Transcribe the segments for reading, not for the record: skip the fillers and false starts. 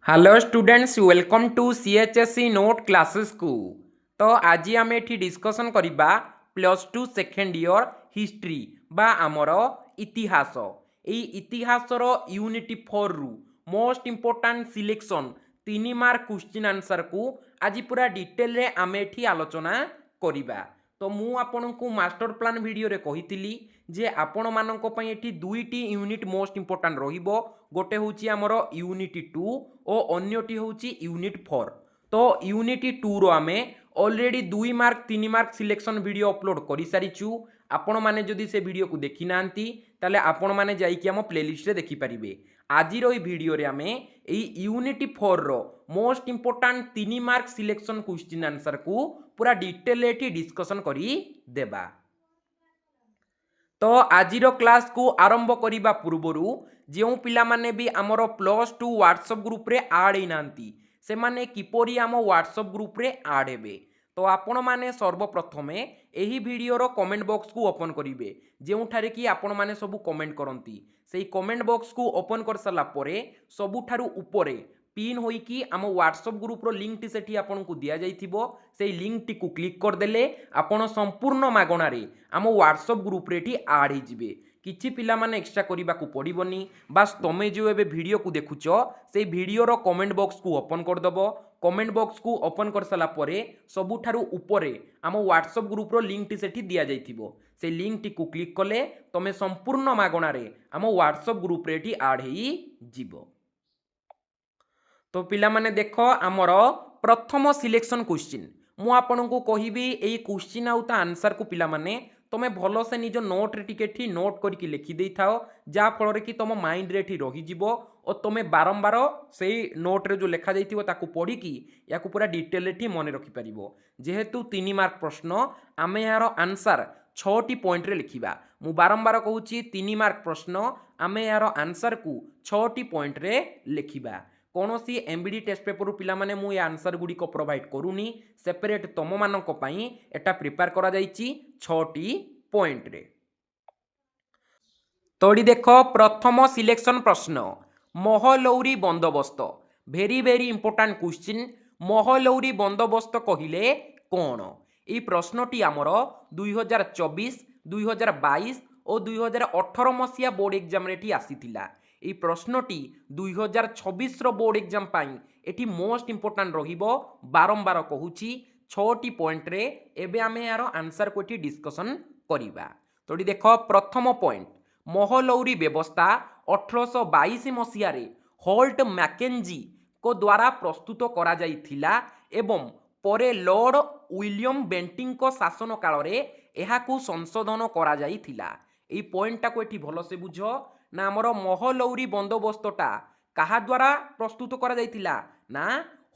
Hello students welcome to CHSE note classes को। तो आज आम ये डिस्कसन करवा plus two second year history बा आमर इतिहास यही इतिहासर यूनिट 4 रु most important selection 3 mark question answer को आज पूरा डिटेल रे आम एठी आलोचना करिबा। तो मु आपन को मास्टर प्लान वीडियो रे कही जे आपण मानक पई एठी दुईटी यूनिट मोस्ट इंपोर्टाट रहिबो। गोटे होची हमर यूनिट 2 और अन्यटी होची यूनिट 4। तो यूनिट 2 रो आमे already 2 mark 3 mark selection video upload करि सारिचु। आपण माने जदि से वीडियो को देखि नांती ताले आपण माने जाई कि हम प्लेलिस्ट रे देखि परिबे। आज रो वीडियो रे आमे एई यूनिट 4 रो most important 3 mark selection question answer को पूरा डिटेल एठी डिस्कशन करि देबा। तो आज क्लास को आरंभ करने पूर्वर जो पिलामाने भी आमर प्लस टू व्हाट्सएप ग्रुप रे आड होती से माने किपरि आम व्हाट्सएप ग्रुप रे आड हेबे। तो आपण माने सर्वप्रथमे एही वीडियोर कमेंट बॉक्स को ओपन करिवे जोठारे कि आपण माने सबु कमेंट करंती सेही कमेंट बॉक्स को ओपन कर सारा परे सबुठारु उपरे पिन होइकी आम व्हाट्सएप ग्रुप रो लिंक टी सेठी आपन को दिया जाइथिबो। सेही लिंक टी को क्लिक कर देले आपण संपूर्ण मागणारे आम व्हाट्सएप ग्रुप रे टी ऐड हो जिवे। किछि पिला माने एक्स्ट्रा करिबा को पड़िबोनी। बस तमे जो एबे वीडियो को देखुछ सेही वीडियो रो कमेंट बॉक्स को ओपन कर दबो। कमेंट बॉक्स को ओपन कर सारा परे सबुठारु उपरे आम व्हाट्सएप ग्रुप रो लिंक टी सेठी दिया जाइथिबो। से लिंक टी को क्लिक कले तमे संपूर्ण मागणारे आम व्हाट्सएप ग्रुप रे टी ऐड हो जिवो। तो पिला माने देखो आमर प्रथम सिलेक्शन क्वेश्चन मु आपन को कहिबी एई क्वेश्चन आउ ता आंसर को पिला माने तमे भलो से निज नोट रे टिके नोट करके लिखि देई थाओ जा फल रे कि तुम माइंड रे रही जिवो और तुम बारंबार से नोट रे जो लिखा जाइथिबो ताकू पढ़ी कि या पूरा डिटेल रे मन रखि परिबो। जेहेतु 3 मार्क प्रश्न आमे यार आंसर 6टी पॉइंट रे लिखिबा। मु बारंबार कहूची 3 मार्क प्रश्न आमे यार आंसर को 6टी पॉइंट रे लिखिबा। कौन सी एमबीडी टेस्ट पेपर पिला माने मु ये आंसर गुडी को प्रोवाइड करूनी सेपरेट तम मानक पई एटा प्रिपेयर करा जाइची 6टी पॉइंट रे। तोड़ी देखो प्रथम सिलेक्शन प्रश्न महलौरी बंदोबस्त भेरी भेरी इंपोर्टाट क्वेश्चन। महलौरी बंदोबस्त कहिले कौन ये प्रश्नटी आमर 2024 2022 और 2018 मसीहा बोर्ड एग्जाम रे आसीथिला। এই প্রশ্নটি 2026 बोर्ड एग्जाम पाई एटी मोस्ट इंपोर्टाट रहिबो। बारंबार कहूची 6टी पॉइंट रे एबे आमे यार आंसर को एटी डिस्कशन करिबा। तोड़ी देखो प्रथम पॉइंट महलौरी व्यवस्था 1822 मसीह रे होल्ट मैकेंजी को द्वारा प्रस्तुत करा जाइथिला एवं परे लॉर्ड विलियम बेंटिंग को शासन काल रे एहाकू संशोधन करा जाइथिला। एई पॉइंट को एटी भलो से बुझो ना आमर महलौरी बंदोबस्तटा कहा द्वारा प्रस्तुत करा जाइथिला ना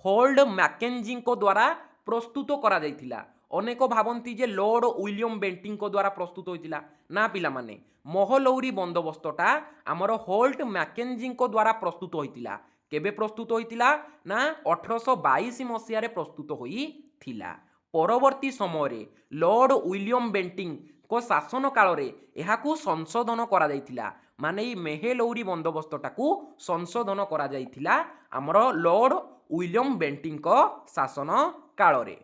होल्ड मैकेंजी को द्वारा प्रस्तुत करा जाइथिला। अनेक भावंती जे लॉर्ड विलियम बेंटिंग को द्वारा प्रस्तुत होइतिला ना पिला माने महलौरी बंदोबस्तटा आमर होल्ट मैकेंजी को द्वारा प्रस्तुत होइतिला। केबे प्रस्तुत होइतिला ना 1822 मसीह रे प्रस्तुत होइथिला। परवर्ती समय रे लॉर्ड विलियम बेंटिंग को शासन काल रे एहाकू संशोधन करा जाइथिला। माने ई महलौरी बंदोबस्तटाकू संशोधन करा जाइथिला आमर लॉर्ड विलियम बेंटिंग को शासन काल रे।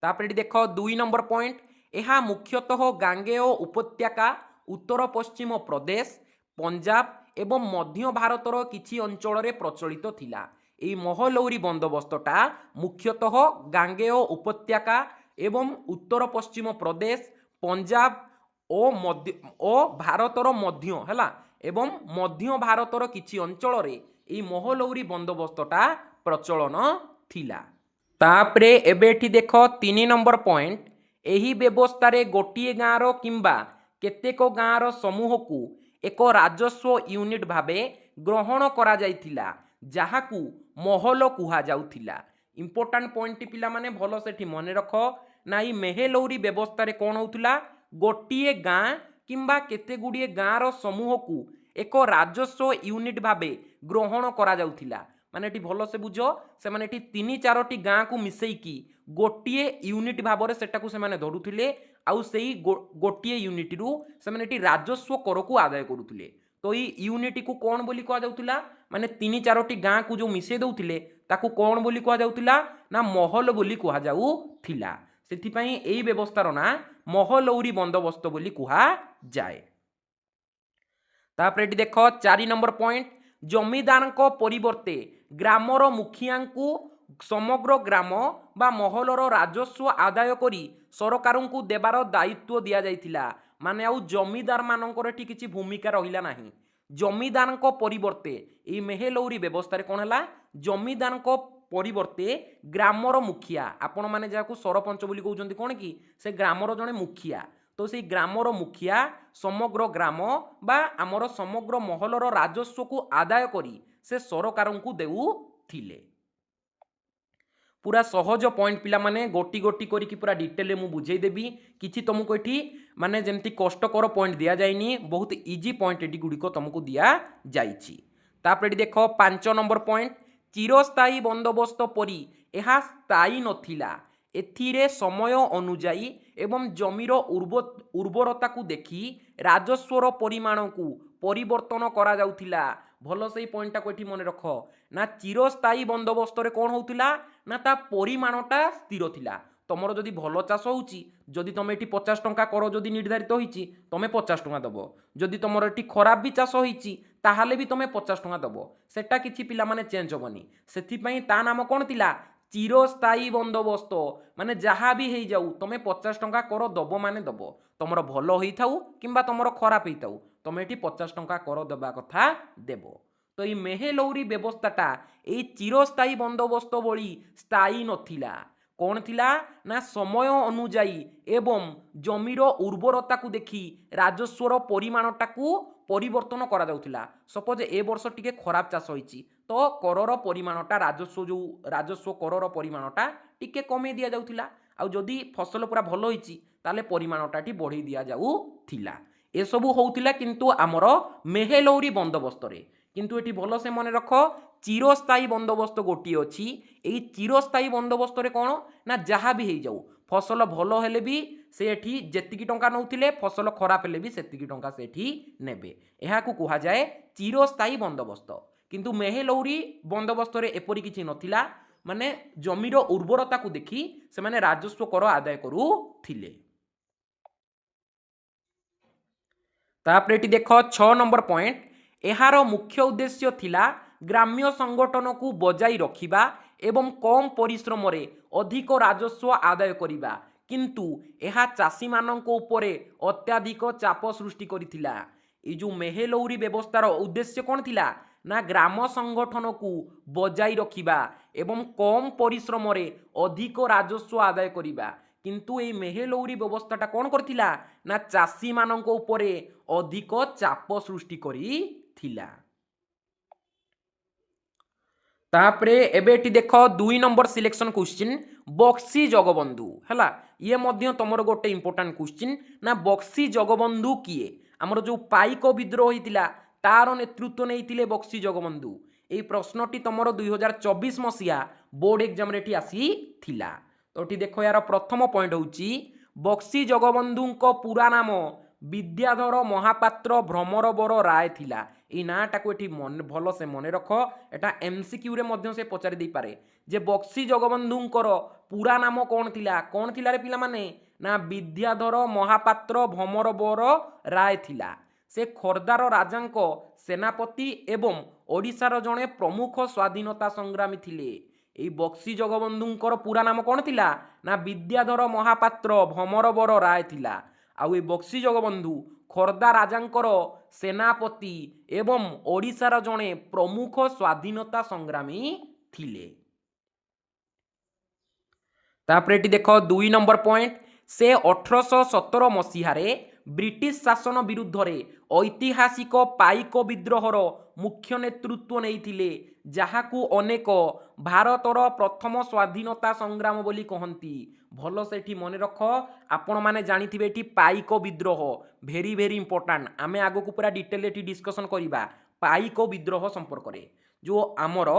तापर देख 2 नंबर पॉइंट यह मुख्यतः गांगेय उपत्यका उत्तर पश्चिम प्रदेश पंजाब एवं मध्य भारतर किछि अंचल रे प्रचलित थिला। एई महलौरी बंदोबस्तटा मुख्यतः गांगेय उपत्यका एवं उत्तर पश्चिम प्रदेश पंजाब ओ भारतर मध्य हैला एवं मध्य भारतर किछि अंचल रे एई महलौरी बंदोबस्तटा प्रचलन थिला। तापरे एबेठी देख 3 नंबर पॉइंट एही व्यवस्था रे गोटिए गाँर किंबा केतेक गाँर समूह को एक राजस्व यूनिट भावे ग्रहण करा जाइथिला जहाकू महल कुहा जाउथिला। इंपोर्टाट पॉइंट पिला माने भलो सेठी मने रख ना ई महलौरी व्यवस्था रे कोन होउथिला गोटिए गाँ किंबा केते गुड़िए गाँर समूह को एक राजस्व यूनिट भावे ग्रहण करा जाउथिला। माने एटी भलो से बुझो से माने एटी 3-4टी गाँ को मिसेइकी गोटिए यूनिट भाव रे सेटाकू से माने धरुथिले आउ सेही गोटिए यूनिट रु से माने एटी राजस्व कर को आदाय करुथिले। तो ये यूनिटी को कौन बोली कहा जाउतिला माने तीन चारोटी गाँ को जो मिसे दउथिले ताकू कौन बोली कहा जाउतिला ना महल बोली कहा जाउथिला सेथिपई एई व्यवस्थार ना महलौरी बंदोबस्त बोली कहा जाए। तापर एटी देख 4 नंबर पॉइंट जमीदार परिवर्ते ग्रामर मुखिया समग्र ग्राम बा महलर राजस्व आदाय करी सरकार को देवार दायित्व दि जाइथिला माने आउ जमीदार मानकर एठी किछि भूमिका रहिला नाही। जमीदार परिवर्ते ये मेहेलौरी व्यवस्था कौन है जमीदार परिवर्ते ग्रामर मुखिया आपण मैंने जहाँ सरपंच बोली कहते कौन कि से ग्रामर जड़े मुखिया तो से ग्रामर मुखिया समग्र ग्राम बा आमर समग्र महलर राजस्व को आदाय करी से सरकार को देउथिले। पूरा सहज पॉइंट पिला माने गोटी गोटी करी पूरा डिटेल मु बुझे देबी किछि तुमको एठी माने जेमती कष्टकर पॉइंट दिया जाइनी बहुत इजी पॉइंट एटी गुड़िक तुमको दिया जाइछि। तापर एटी देखो 5 नंबर पॉइंट चिरस्थायी बंदोबस्त परी यह स्थायी नथिला एथिरे समय अनुजाई एवं जमीर उर्वरता को देखी राजस्वर परिमाण को परिवर्तन करा जाउथिला। भल से पॉइंटा को एठी मन रख ना चिरस्थायी बंदोबस्त रे कौन होउथिला ना ता परिमाणटा स्थिर थिला। तुमर जदि भल चाष होउची जदि तुम एठी 50 टंका कर जदि निर्धारित होईची तुमे 50 टंका दबो जदि तुमर एठी खराब भी चाष होईची ताहाले भी तुमे 50 टंका दबो सेटा किछि पिला माने चेंज होबनी सेथि पई ता नाम कोन थिला चिरस्थायी बंदोबस्त माने जहाँ भी हो जाऊ तुम 50 टंका कर दब माने दब तुमर भल होता कि तुमर खराब होता तुम ये 50 टंका कर देवा कथा देव। तो ये मेहेलौरी व्यवस्थाटा ये चिरस्थायी बंदोबस्त भली स्थायी नथिला कौन थिला ना समय अनुजाई एवं जमीर उर्वरता को देखी राजस्वर परिमाणटा को परिवर्तन करा जाउथिला। सपोज ए वर्ष टिके खराब चाष होईची तो करर परिमाणटा राजस्व करर परिमाणटा टिके कमे दिया जाउथिला आ जदि फसल पूरा भल होईची ताले परिमाणटा टी बढ़ी दिया जाउथिला। ए सब होउथिला किंतु आमर मेहेलौरी बंदोबस्त रे किंतु एटी भल से मन रख चिरस्थायी बंदोबस्त गोटी अच्छी यही चिरस्थायी बंदोबस्त रे कौन ना जहाँ भी हो जाऊ फसल भल हेले भी से एठी जेतिकी टंका नौथिले फसल खराब हेले भी सेतिकी टंका से एठी नेबे एहा को कहा जाए चिरस्थायी बंदोबस्त। किंतु मेहेलौरी बंदोबस्त रे एपरि किछि नथिला माने जमीर उर्वरता को देखी से माने राजस्व कर आदाय करूथिले। तापर एटी देख 6 नंबर पॉइंट एहार मुख्य उद्देश्य थिला ग्राम्य संगठन को बजाई रखिबा एवं कम परिश्रम रे अधिक राजस्व आदाय करिबा किंतु एहा चाषी मानक उपरे अत्याधिक चाप सृष्टि करिथिला। ए जो मेहेलौरी व्यवस्थार उद्देश्य कौन थिला ना ग्राम संगठन को बजाई रखिबा एवं कम परिश्रम रे अधिक राजस्व आदाय करिबा किंतु ए मेहेलौरी व्यवस्थाटा कौन करथिला ना चाषी मानक उपरे अधिक चाप सृष्टि करिथिला। तापरे एबेटी देख 2 number selection question Bakshi Jagabandhu हैला ये मध्य तमर गोटे इंपोर्टेंट क्वेश्चन ना बक्सी जगबंधु किए आमर जो पाइक विद्रोह होइतिला तार नेतृत्व नैतिले बक्सी जगबंधु। ए प्रश्नटी तमर 2024 मसिया बोर्ड एग्जाम रे आसी थिला। तो देख यार प्रथम पॉइंट होची बक्सी जगबंधु पूरा नाम विद्याधर महापात्र भ्रमरबर राय थिला। ए नाटा को एठी मन भल से मन रख एटा एमसीक्यू रे मध्य से पचारि दे पारे जे बक्सी जगबंधुंकर पूरा नाम कौन थिला रे पिला माने ना विद्याधर महापात्र भ्रमरबर राय थिला। से खोर्धार राजांक सेनापति एवं ओडिशार जड़े प्रमुख स्वाधीनता संग्रामी थिले। এই বক্সি জগবন্ধুଙ୍କର पूरा नाम कौन थिला ना विद्याधर महापात्र भ्रमरबर राय थिला। आउ ए बक्सी जगबंधु खोर्धा राजांकर सेनापति एवं ओडिशार जड़े प्रमुख स्वाधीनता संग्रामी थिले। तापर एटी देख 2 नंबर पॉइंट से 1817 मसीहारे ब्रिटिश शासन विरुद्ध रे ऐतिहासिक पाइक विद्रोहर मुख्य नेतृत्व नैथिले जहाकू अनेक भारतर प्रथम स्वाधीनता संग्राम बोली कहती। भल से मन रख आपण माने जानिथिबे एटी पाइक विद्रोह भेरी भेरी इंपोर्टेंट आमे आगो को पूरा डिटेल एटी डिस्कशन करिबा पाइक विद्रोह संपर्क रे जो आमर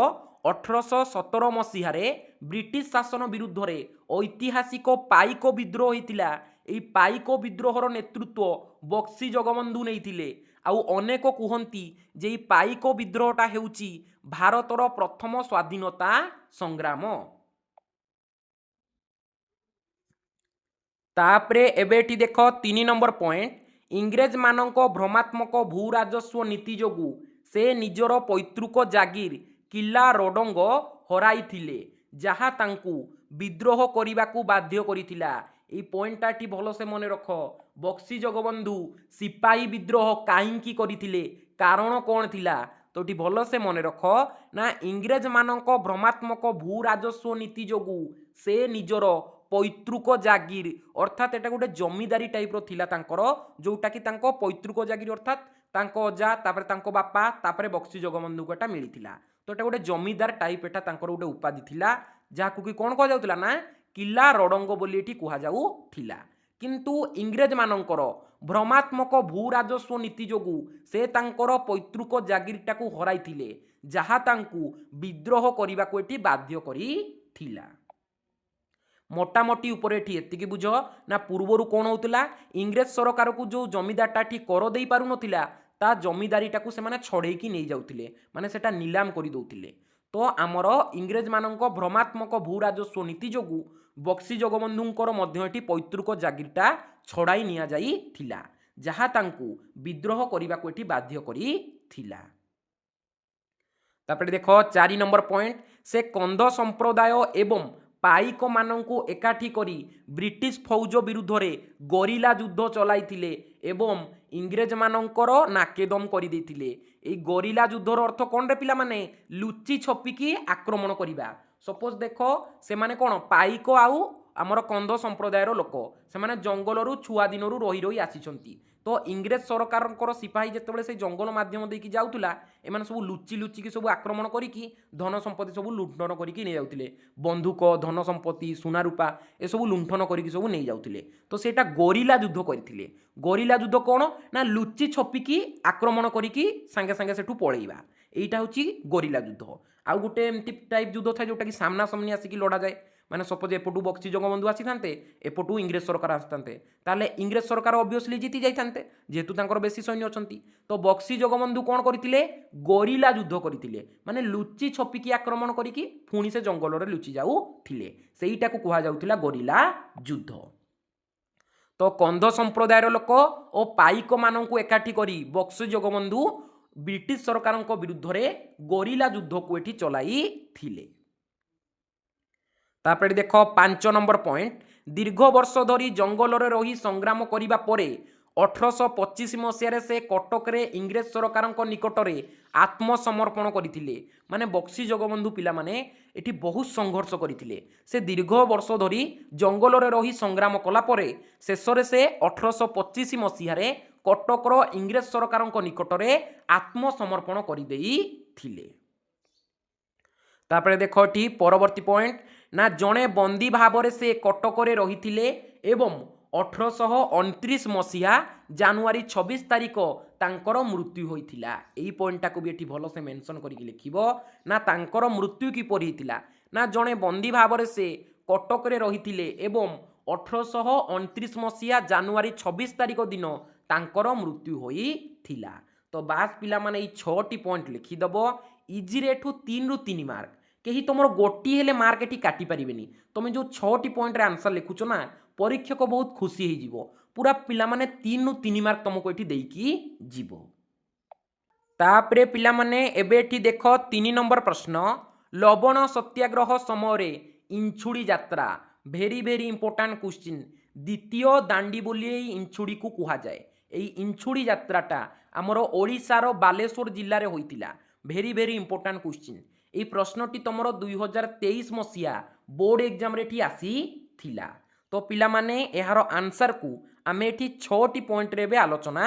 1817 मसीहारे ब्रिटिश शासन विरुद्ध रे ऐतिहासिक पाइक विद्रोह होइतिला। एई पाइक विद्रोहर नेतृत्व बक्सी जगबंधु नैथिले आउ अनेक कहती जे ई पाइक विद्रोहटा हेउची भारतर प्रथम स्वाधीनता संग्राम। तापरे एबेठी देख 3 नंबर पॉइंट, इंग्रेज मानक भ्रमात्मक भू राजस्व नीति जोगु से निजर पैतृक जागीर किला रोडंग हराइथिले जहा तांकु विद्रोह करने बाध्य करिथिला। এই পয়েন্টটাটি ভালসে মনে রখ। বক্সি জগবন্ধু সিপাহী বিদ্রোহ কাহিঁকি করিଥିଲେ, কারণ কোণ থিলা? তো এটি ভালসে মনে রখ না ইংরেজ মানক ভ্রমাত্মক ভূ রাজস্ব নীতি যোগু সে নিজর পৈতৃক জাগির অর্থাৎ এটা গোটে জমিদারি টাইপ্র থিলা তাঙ্কর, যোଉটা কি তাঙ্ক পৈতৃক জাগির অর্থাৎ তাঙ্ক অজା তাপরে তাঙ্ক বাপা তাপরে বক্সি জগবন্ধুକୁ এটা মিଳିଥିଲା। তো এটা গোটে জমিদার টাইপ এটা তাঙ্কর গোটে উপাধি থিলা, ଯାହାକୁ କି କ'ଣ କୁହାଯାଉଥିଲା ନା କିଲା ରଡ଼ଙ୍ଗ ବୋଲି ଏଠି କୁହାଯାଉଥିଲା। କିନ୍ତୁ ଇଂରେଜ ମାନଙ୍କର ଭ୍ରମାତ୍ମକ ଭୂ ରାଜସ୍ୱ ନୀତି ଯୋଗୁଁ ସେ ତାଙ୍କର ପୈତୃକ ଜାଗିରଟାକୁ ହରାଇଥିଲେ, ଯାହା ତାଙ୍କୁ ବିଦ୍ରୋହ କରିବାକୁ ଏଠି ବାଧ୍ୟ କରିଥିଲା। ମୋଟାମୋଟି ଉପରେ ଏଠି ଏତିକି ବୁଝ ନା ପୂର୍ବରୁ କ'ଣ ହେଉଥିଲା, ଇଂରେଜ ସରକାରକୁ ଯେଉଁ ଜମିଦାରଟା ଏଠି କର ଦେଇପାରୁନଥିଲା ତା ଜମିଦାରିଟାକୁ ସେମାନେ ଛଡ଼େଇକି ନେଇଯାଉଥିଲେ, ମାନେ ସେଟା ନିଲାମ କରିଦେଉଥିଲେ। ତ ଆମର ଇଂରେଜ ମାନଙ୍କ ଭ୍ରମାତ୍ମକ ଭୂ ରାଜସ୍ୱ ନୀତି ଯୋଗୁଁ ବକ୍ସି ଜଗବନ୍ଧୁଙ୍କର ମଧ୍ୟ ଏଠି ପୈତୃକ ଜାଗିରଟା ଛଡ଼ାଇ ନିଆଯାଇଥିଲା, ଯାହା ତାଙ୍କୁ ବିଦ୍ରୋହ କରିବାକୁ ଏଠି ବାଧ୍ୟ କରିଥିଲା। ତାପରେ ଦେଖ 4 ନମ୍ବର ପଏଣ୍ଟ, ସେ କନ୍ଧ ସମ୍ପ୍ରଦାୟ ଏବଂ ପାଇକ ମାନଙ୍କୁ ଏକାଠି କରି ବ୍ରିଟିଶ ଫୌଜ ବିରୁଦ୍ଧରେ ଗରିଲା ଯୁଦ୍ଧ ଚଲାଇଥିଲେ ଏବଂ ଇଂରେଜ ମାନଙ୍କର ନାକେଦମ କରିଦେଇଥିଲେ। এই গরিলা যুদ্ধর অর্থ কোণ রে পিলামানে? লুচি ছপিকি আক্রমণ করিবা। সপোজ দেখ সেমানে কোণ পাইক আউ আমার কন্ଧ সম্প্রদায়ের লোক, সেমানে জঙ্গলরু ছুয়া দিনরু রহি রহি আসিছন্তি। তো ইংরেজ সরকারଙ୍କର সিপাহী যেতବେଳେ সেই জঙ্গল মাধ্যম ଦେଇକି যাଉଥିଲା, এমানে ସବୁ লুচি লুচিকি ସବୁ আক্রমণ করিকি ধন সম্পত্তি ସବୁ লুণ্ঠন করিকি নিয়ে যাଉଥିଲେ। বন্ধুক ধন সম্পত্তি সুনা রূপা এসবু লুণ্ঠন করিকি ସବୁ নেই যাଉଥିଲେ। তো সেটা গরিলা যুদ্ধ କରିଥିଲେ। গরিলা যুদ্ধ কোণ না লুচি ছপিকি আক্রমণ করিকি সাঙ্গে সাঙ্গে সেঠু পড়েইবা, এইটা হচ্ছে গরিলা যুদ্ধ। আউ গোটে এমতি টাইপ যুদ্ধ থাকে যেটা কি সামনা সামনি আসিকি লড়া যায়, মানে suppose up to Bakshi Jagabandhu আসিথান্তে up to ইংরেজ সরকার আসিথান্তে, তাহলে ইংরেজ সরকার অবভিয়সলি জিতি যাইথান্তে যেহেতু তাঙ্কর বেশি সৈন্য অছন্তি। তো বক্সি জগবন্ধু কোণ করিଥିଲେ? গরিলা যুদ্ধ করিଥିଲେ, মানে লুচি ছপিকি আক্রমণ করিকি পুଣି সে জঙ্গলরে লুচি যাউଥିଲେ, সেইটাকু কুহাযাଉଥିଲା গরিলা যুদ্ধ। তো কন্ଧ সম্প্রদায়ের লোক ও পাইক মানଙ୍କୁ একাঠি করি বক্সি জগবন্ধু ব্রিটিশ সরকারଙ୍କ বিরুদ্ধে গরিলা যুদ্ধକୁ এটি চলাইଥିଲେ। তারপরে দেখ 5 নম্বর পয়েন্ট, দীর্ঘ বর্ষ ধরি জঙ্গলরে রহি সংগ্রাম করিবা পরে 1825 মସିହାରେ ସେ କଟକରେ ଇଂରେଜ ସରକାରଙ୍କ ନିକଟରେ ଆତ୍ମସମର୍ପଣ କରିଥିଲେ। ମାନେ ବକ୍ସି ଜଗବନ୍ଧୁ ପିଲାମାନେ ଏଠି ବହୁତ ସଂଘର୍ଷ କରିଥିଲେ। ସେ ଦୀର୍ଘ ବର୍ଷ ଧରି ଜଙ୍ଗଲରେ ରହି ସଂଗ୍ରାମ କଲା ପରେ ଶେଷରେ ସେ 1825 ମସିହାରେ କଟକର ଇଂରେଜ ସରକାରଙ୍କ ନିକଟରେ ଆତ୍ମସମର୍ପଣ କରିଦେଇଥିଲେ। ତାପରେ ଦେଖ ଏଠି ପରବର୍ତ୍ତୀ ପଏଣ୍ଟ, ନା ଜଣେ ବନ୍ଦୀ ଭାବରେ ସେ କଟକରେ ରହିଥିଲେ ଏବଂ 1829 ମସିହା ଜାନୁଆରୀ 26 ତାରିଖ ତାଙ୍କର ମୃତ୍ୟୁ ହୋଇଥିଲା। এই পয়েন্টটাକୁ ବି ଏଠି ଭଲସେ ମେନସନ୍ କରିକି ଲେଖିବ ନା ତାଙ୍କର ମୃତ୍ୟୁ କିପରି ହେଇଥିଲା? ନା ଜଣେ ବନ୍ଦୀ ଭାବରେ ସେ କଟକରେ ରହିଥିଲେ ଏବଂ 1829 ମସିହା ଜାନୁଆରୀ 26 ତାରିଖ ଦିନ ତାଙ୍କର ମୃତ୍ୟୁ ହୋଇଥିଲା। ତ ବାସ୍ ପିଲାମାନେ ଏଇ 6ଟି ପଏଣ୍ଟ ଲେଖିଦେବ। ଇଜିରେ ଏଠୁ 3 ରୁ 3 ମାର୍କ, କେହି ତୁମର ଗୋଟିଏ ହେଲେ ମାର୍କ ଏଠି କାଟି ପାରିବେନି। ତୁମେ ଯେଉଁ 6ଟି ପଏଣ୍ଟରେ ଆନ୍ସର ଲେଖୁଛ ନା, ପରୀକ୍ଷକ ବହୁତ ଖୁସି ହେଇଯିବ। ପୁରା ପିଲାମାନେ 3 ରୁ 3 ମାର୍କ ତୁମକୁ ଏଠି ଦେଇକି ଯିବ। ତାପରେ ପିଲାମାନେ ଏବେ ଏଠି ଦେଖ 3 ନମ୍ବର ପ୍ରଶ୍ନ, ଲବଣ ସତ୍ୟାଗ୍ରହ ସମୟରେ ଇଞ୍ଚୁଡ଼ି ଯାତ୍ରା, ଭେରି ଭେରି ইম্পর্টান্ট কোশ্চিন, দ্বিতীয় দাଣ୍ଡি ବୋଲି এই ইঞ্ছুড়িକୁ কুহাযাଏ। এই ইঞ্ছুড়ি যাত্রাটা আমার ওড়িশার বালেশ্বর জেলার হয়েছিল। Very very important question. এই প্রশ্নটি তোমার 2023 মସିହା ବୋର୍ଡ ଏକ୍ଜାମରେ ଏଠି ଆସିଥିଲା। তো ପିଲାମାନେ ଏହାର ଆନ୍ସରକୁ ଆମେ ଏଠି 6ଟି ପଏଣ୍ଟରେ ଏବେ ଆଲୋଚନା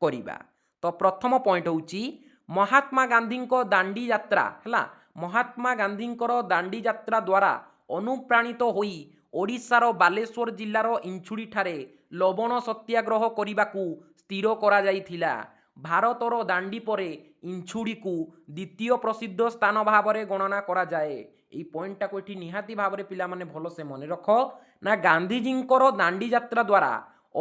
କରିବା। ତ ପ୍ରଥମ ପଏଣ୍ଟ ହେଉଛି ମହାତ୍ମା ଗାନ୍ଧୀଙ୍କ ଦାଣ୍ଡି ଯାତ୍ରା ହେଲା। ମହାତ୍ମା ଗାନ୍ଧୀଙ୍କର ଦାଣ୍ଡି ଯାତ୍ରା ଦ୍ୱାରା ଅନୁପ୍ରାଣିତ ହୋଇ ଓଡ଼ିଶାର ବାଲେଶ୍ୱର ଜିଲ୍ଲାର ଇଞ୍ଚୁଡ଼ି ଠାରେ ଲବଣ ସତ୍ୟାଗ୍ରହ କରିବାକୁ ସ୍ଥିର କରାଯାଇଥିଲା। ଭାରତର ଦାଣ୍ଡି ପରେ ଇଞ୍ଚୁଡ଼ିକୁ ଦ୍ୱିତୀୟ ପ୍ରସିଦ୍ଧ ସ୍ଥାନ ଭାବରେ ଗଣନା କରାଯାଏ। এই পয়েন্টটাକୁ ଏଠି ନିହାତି ଭାବରେ ପିଲାମାନେ ଭଲସେ ମନେ ରଖ ନା ଗାନ୍ଧୀଜୀଙ୍କର ଦାଣ୍ଡି ଯାତ୍ରା ଦ୍ୱାରା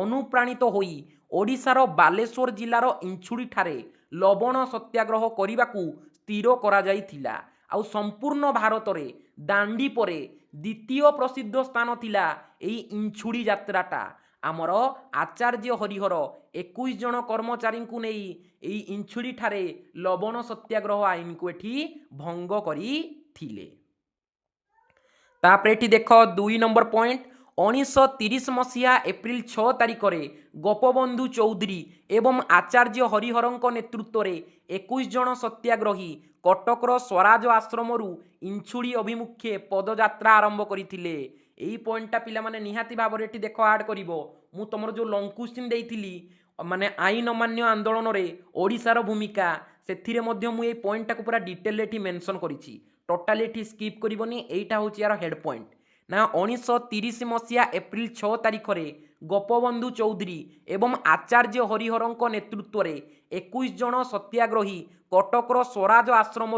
ଅନୁପ୍ରାଣିତ ହୋଇ ओडिशार बालेश्वर जिलार इंछुड़ी ठारे लवण सत्याग्रह करने स्थिर करा जाइथिला। आउ संपूर्ण भारत रे दांडी परे द्वितीय प्रसिद्ध स्थान थिला एई इंछुड़ी यात्राटा। आमर आचार्य हरिहर 21 जन कर्मचारी को नहीं एई इंछुड़ी ठारे लवण सत्याग्रह आईन को एठी भंग करी थिले। तापर एठी देख 2 नंबर पॉइंट 1930 मसीहा एप्रिल 6 तारिख रे गोपबंधु चौधरी एवं आचार्य हरिहर नेतृत्व रे 21 जन सत्याग्रही कटकर स्वराज आश्रम इंछुड़ी अभिमुखे पदयात्रा आरंभ करथिले। एई पॉइंटटा पिला माने निहाती भाव रे एठी देख ऐड करिवो। मु तमर जो लॉन्ग क्वेश्चन देइथिली माने आईन अमान्य आंदोलन रे ओडिशार भूमिका सेथिरे मध्य मु एई पॉइंटटा को पूरा डिटेल एठी मेंशन करिछि। टोटाली एठी स्किप करिवोनी। एइटा होछि यार हेड पॉइंट ना 1930 मसीहा एप्रिल 6 तारिख रे गोपबंधु चौधरी एवं आचार्य हरिहर नेतृत्व रे 21 जन सत्याग्रही कटकर स्वराज आश्रम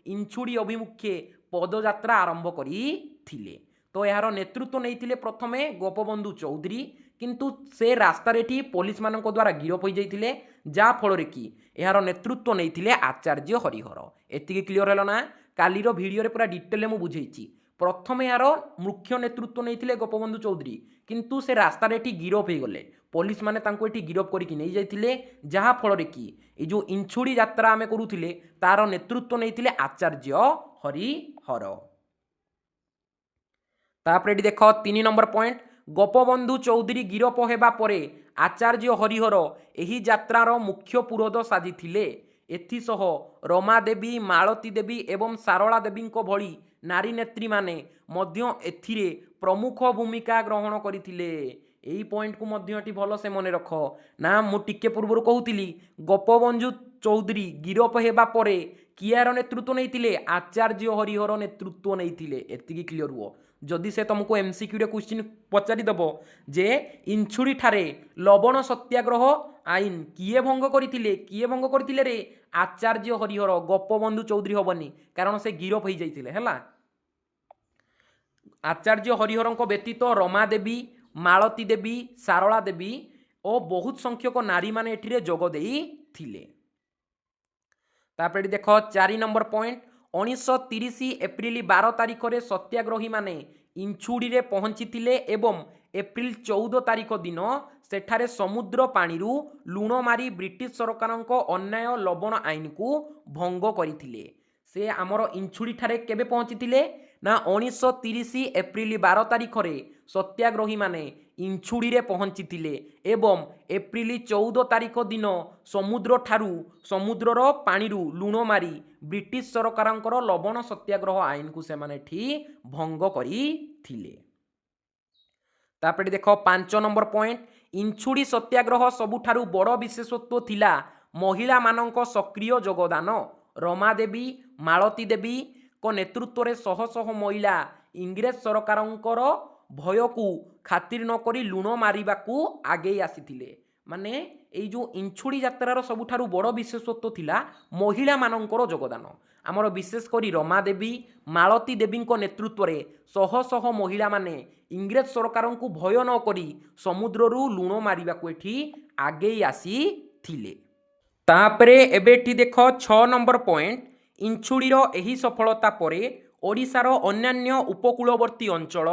इंछुड़ी अभिमुखे पदयात्रा आरंभ करिथिले। तो यार नेतृत्व नहीं प्रथमे गोपबंधु चौधरी किंतु से रास्ता रे पुलिस मान द्वारा गिरफ हो जाते जा फल कि यार नेतृत्व नहीं आचार्य हरिहर। एति क्लीयर है ना। कालीर भिडियो पूरा डिटेल मु बुझेछि। प्रथमे यार मुख्य नेतृत्व नहीं गोपबंधु चौधरी किंतु से रास्ता रे गिरफ हो गले। पुलिस माने तांको एठी गिरफ करके नहीं जाइथिले जहा फल कि ये जो इंछुड़ी यात्रा आमे करूथिले तार नेतृत्व नहीं आचार्य हरिहर। तापर एठी देख 3 नंबर पॉइंट गोपबंधु चौधरी गिरफ हेबा परे आचार्य हरिहर एही यात्रार मुख्य पुरोध साजिथिले। एथिसह रमादेवी मालती देवी एवं सारला देवी भली नारी नेत्री माने मध्य एथिरे प्रमुख भूमिका ग्रहण करथिले। एही पॉइंट को मध्य एठी भलो से मने रख ना। मु टिके पूर्व कहूतिली गोपबंधु चौधरी गिरफ हेबा परे कियार नेतृत्व नहीं आचार्य हरिहर नेतृत्व नहीं। एतिकी क्लियर हुओ। जदि से तुमको एमसीक्यू रे क्वेश्चन पचारि दबो जे इंछुड़ी ठारे लवण सत्याग्रह आईन किए भंग करथिले रे आचार्य हरिहर गोपबंधु चौधरी हबनी कारण से गिरफ हो जाइथिले हैला। आचार्य हरिहर व्यतीत रमादेवी मालती देवी सारला देवी और बहुत संख्यक नारी माने एठिरे जोग देइथिले। तापर देख 4 नंबर पॉइंट 1930 एप्रिल 12 तारिख रे सत्याग्रही माने इंछुड़ी रे पहुंचीथिले एवं एप्रिल 14 तारिख दिन सेठारे समुद्र पानी लुण मारी ब्रिटिश सरकारଙ୍କ अन्याय लवण आईन को भंग करथिले। से आमर इंछुड़ी ठारे केबे पहुंचीथिले ना 1930 एप्रिल 12 तारिख रे सत्याग्रही माने इंछुड़ी रे पहुंचीथिले एवं एप्रिल 14 तारिख दिन समुद्र ठारू समुद्रर पानी लुण मारी ब्रिटिश सरकारଙ୍କର लवण सत्याग्रह आईन को से माने ठी भंग करथिले। तापर देख 5 नंबर पॉइंट इंछुड़ी सत्याग्रह सबुठारु बड़ विशेषत्व थिला महिला मानक सक्रिय योगदान। रमादेवी मालती देवी को नेतृत्व रे शह शह महिला इंग्रेज सरकारଙ୍କର भय को खातिर न करी लुण मारिबा को आगे आसीथिले। माने एई जो इंछुड़ी यात्रार सबुठारु बड़ विशेषत्व थिला महिला मानकर योगदान। आमर विशेष करी रमादेवी मालती देवी नेतृत्व रे शह शह महिला माने इंग्रेज सरकार को भय न करी समुद्ररू लुण मारिबा को एठी आगे आसीथिले। तापरे एबेठी देख 6 नंबर पॉइंट इंछुड़ीर एही सफलता परे ओडिशार अन्यान्य उपकूलवर्ती अंचल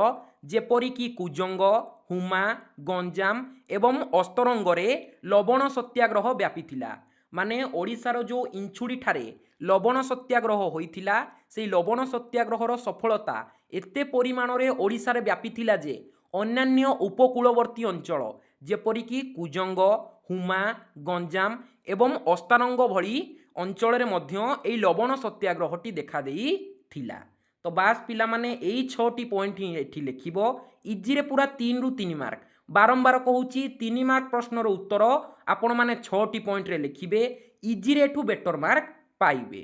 जेपरिकी कुजंग हुमा गंजाम एवं अस्तरंगरे लवण सत्याग्रह व्यापीथिला। माने ओडिशार जो इंछुड़ी ठारे लवण सत्याग्रह होइथिला से लवण सत्याग्रहर सफलता एते परिमाण रे ओडिशारे व्यापीथिला जे अन्यान्य उपकूलवर्ती अंचल जेपरिकी कुजंग हुमा गंजाम एवं अस्तरंग भली अंचल रे मध्य एई लवण सत्याग्रहटी देखा देइथिला। तो बास पिला माने एई 6टी पॉइंट ही एठी लिखिबो इजी रे पूरा 3 रु 3 मार्क। बारंबार कहूची 3 मार्क प्रश्नर उत्तर आपण माने 6टी पॉइंट रे लिखिबे इजी रे एठू बेटर मार्क पाइबे।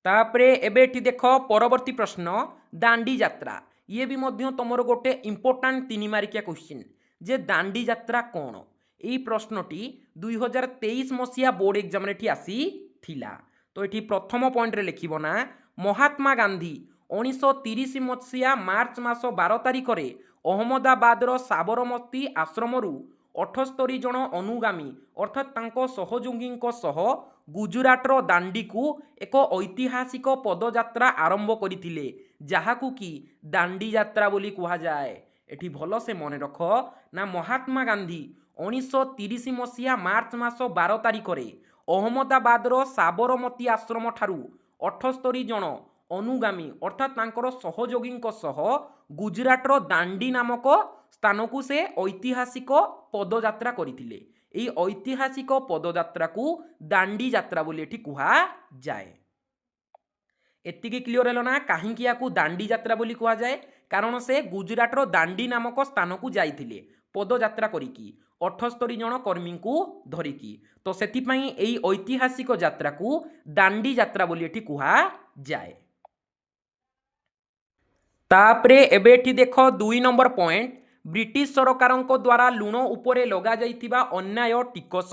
तापरे एबेठी देख परवर्ती प्रश्न दांडी यात्रा। ये भी मध्य तमर गोटे इंपोर्टेंट 3 मार्किया क्वेश्चन जे दांडी यात्रा कौन। यही प्रश्नटी 2023 मसीहा बोर्ड एग्जाम रे आसी थिला। तो ये प्रथम पॉइंट रे लिखिबो ना महात्मा गांधी 1930 मसीहा मार्च मास 12 तारिख रे अहमदाबाद साबरमती आश्रम अठस्तरी जन अनुगामी अर्थात तांको सहयोगींको सह गुजरातर दांडी को एक ऐतिहासिक पदयात्रा आरंभ करथिले जहाकू कि दांडी यात्रा बोली कहा जाए। एठी भल से मन रख ना महात्मा गांधी 1930 मसीहा मार्च मास 12 तारिख रे अहमदाबादर साबरमती आश्रम ठारू 78 जन अनुगामी अर्थात तांकर सहयोगींको सह गुजरातर दांडी नामक स्थान को से ऐतिहासिक पदयात्रा करथिले। एई ऐतिहासिक पदयात्रा को दांडी यात्रा बोली एठी कहा जाए। एतिकी क्लियर हेलो ना कहीं याकू दांडी यात्रा बोली कहा जाए कारण से गुजरातर दांडी नामक स्थान को जाइथिले पदयात्रा करिकी 78 जन कर्मी को धरिकी। तो सेतिपई एई ऐतिहासिक यात्रा को दांडी यात्रा बोली एठी कहा जाए। तापरे एबेठी देख 2 नंबर पॉइंट ब्रिटिश सरकारଙ୍କ द्वारा लुण उपरे लगा जाइथिबा अन्याय टिकस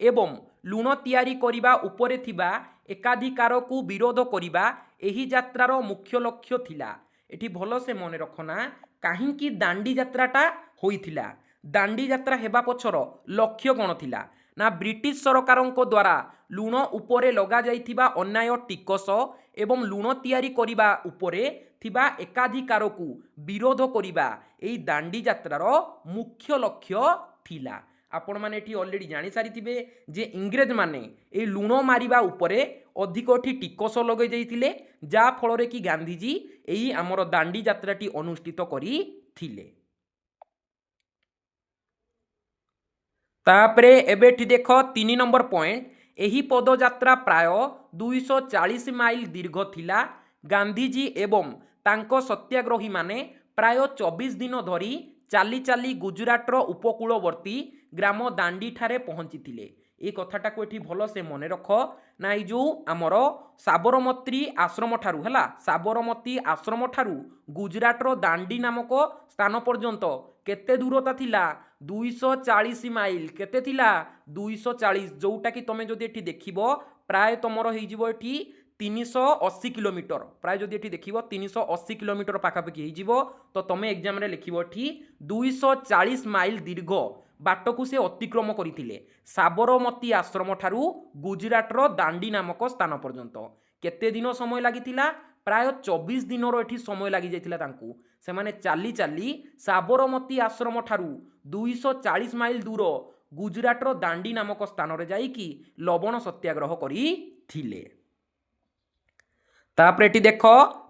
एवं लुण तैयारी करिबा उपरे थिबा एकाधिकार को विरोध करिबा एही यात्रार मुख्य लक्ष्य थिला। एठी भल से मन रखना काहींकी दांडी यात्राटा होइथिला। दांडी यात्रा हेबा पछर लक्ष्य कोन थिला ना ब्रिटिश सरकारଙ୍କ द्वारा लुण उपरे लगा जाइथिबा अन्याय टिकस एवं लुण तैयारी करिबा उपरे थिबा एकाधिकार को विरोध करिबा एई दांडी यात्रार मुख्य लक्ष्य थिला। आपण माने एठी ऑलरेडी जानि सारिथिबे जे इंग्रेज माने ए लुण मारिबा उपरे अधिक एठी टिकस लगे जाइथिले जा फଳରେ कि गांधीजी एई हमर दांडी यात्राटी अनुष्ठित करी थिले। तापरे एबेठी देख 3 नंबर पॉइंट एही पदयात्रा प्राय 240 माइल दीर्घ थिला। गांधीजी एवं तांको सत्याग्रही माने प्राय 24 दिन धरी चाली चाली गुजरातर उपकूलवर्ती ग्राम दांडी ठारे पहुंची थिले। ए कथाटा को एठी भल से मन रख ना ई जो आमर साबरमती आश्रम ठारू हैला साबरमती आश्रम ठारू गुजरातर दांडी नामक स्थान पर्यंत केते दूरता थिला 240 माइल केते थिला 240 जोटा कि तमे जदि एठी देखिबो प्राय तमर होई जिवो एठी 380 किलोमीटर प्राय जदि एठी देखिबो 380 किलोमीटर पाखापाखि होई जिवो तो तमे एग्जाम रे लिखिबो एठी 240 माइल दीर्घ बाट को से अतिक्रम करथिले साबरमती आश्रम ठारू गुजरातर दांडी नामक स्थान पर्यंत। केते दिन समय लागिथिला प्राय 24 दिन एठी समय लागि जाइथिला तांकू सेमाने चाली चाली साबरमती आश्रम ठारू 240 माइल दूर गुजरातर दांडी नामक स्थान रे जाइकी लवण सत्याग्रह करी थिले। तापर एठी देख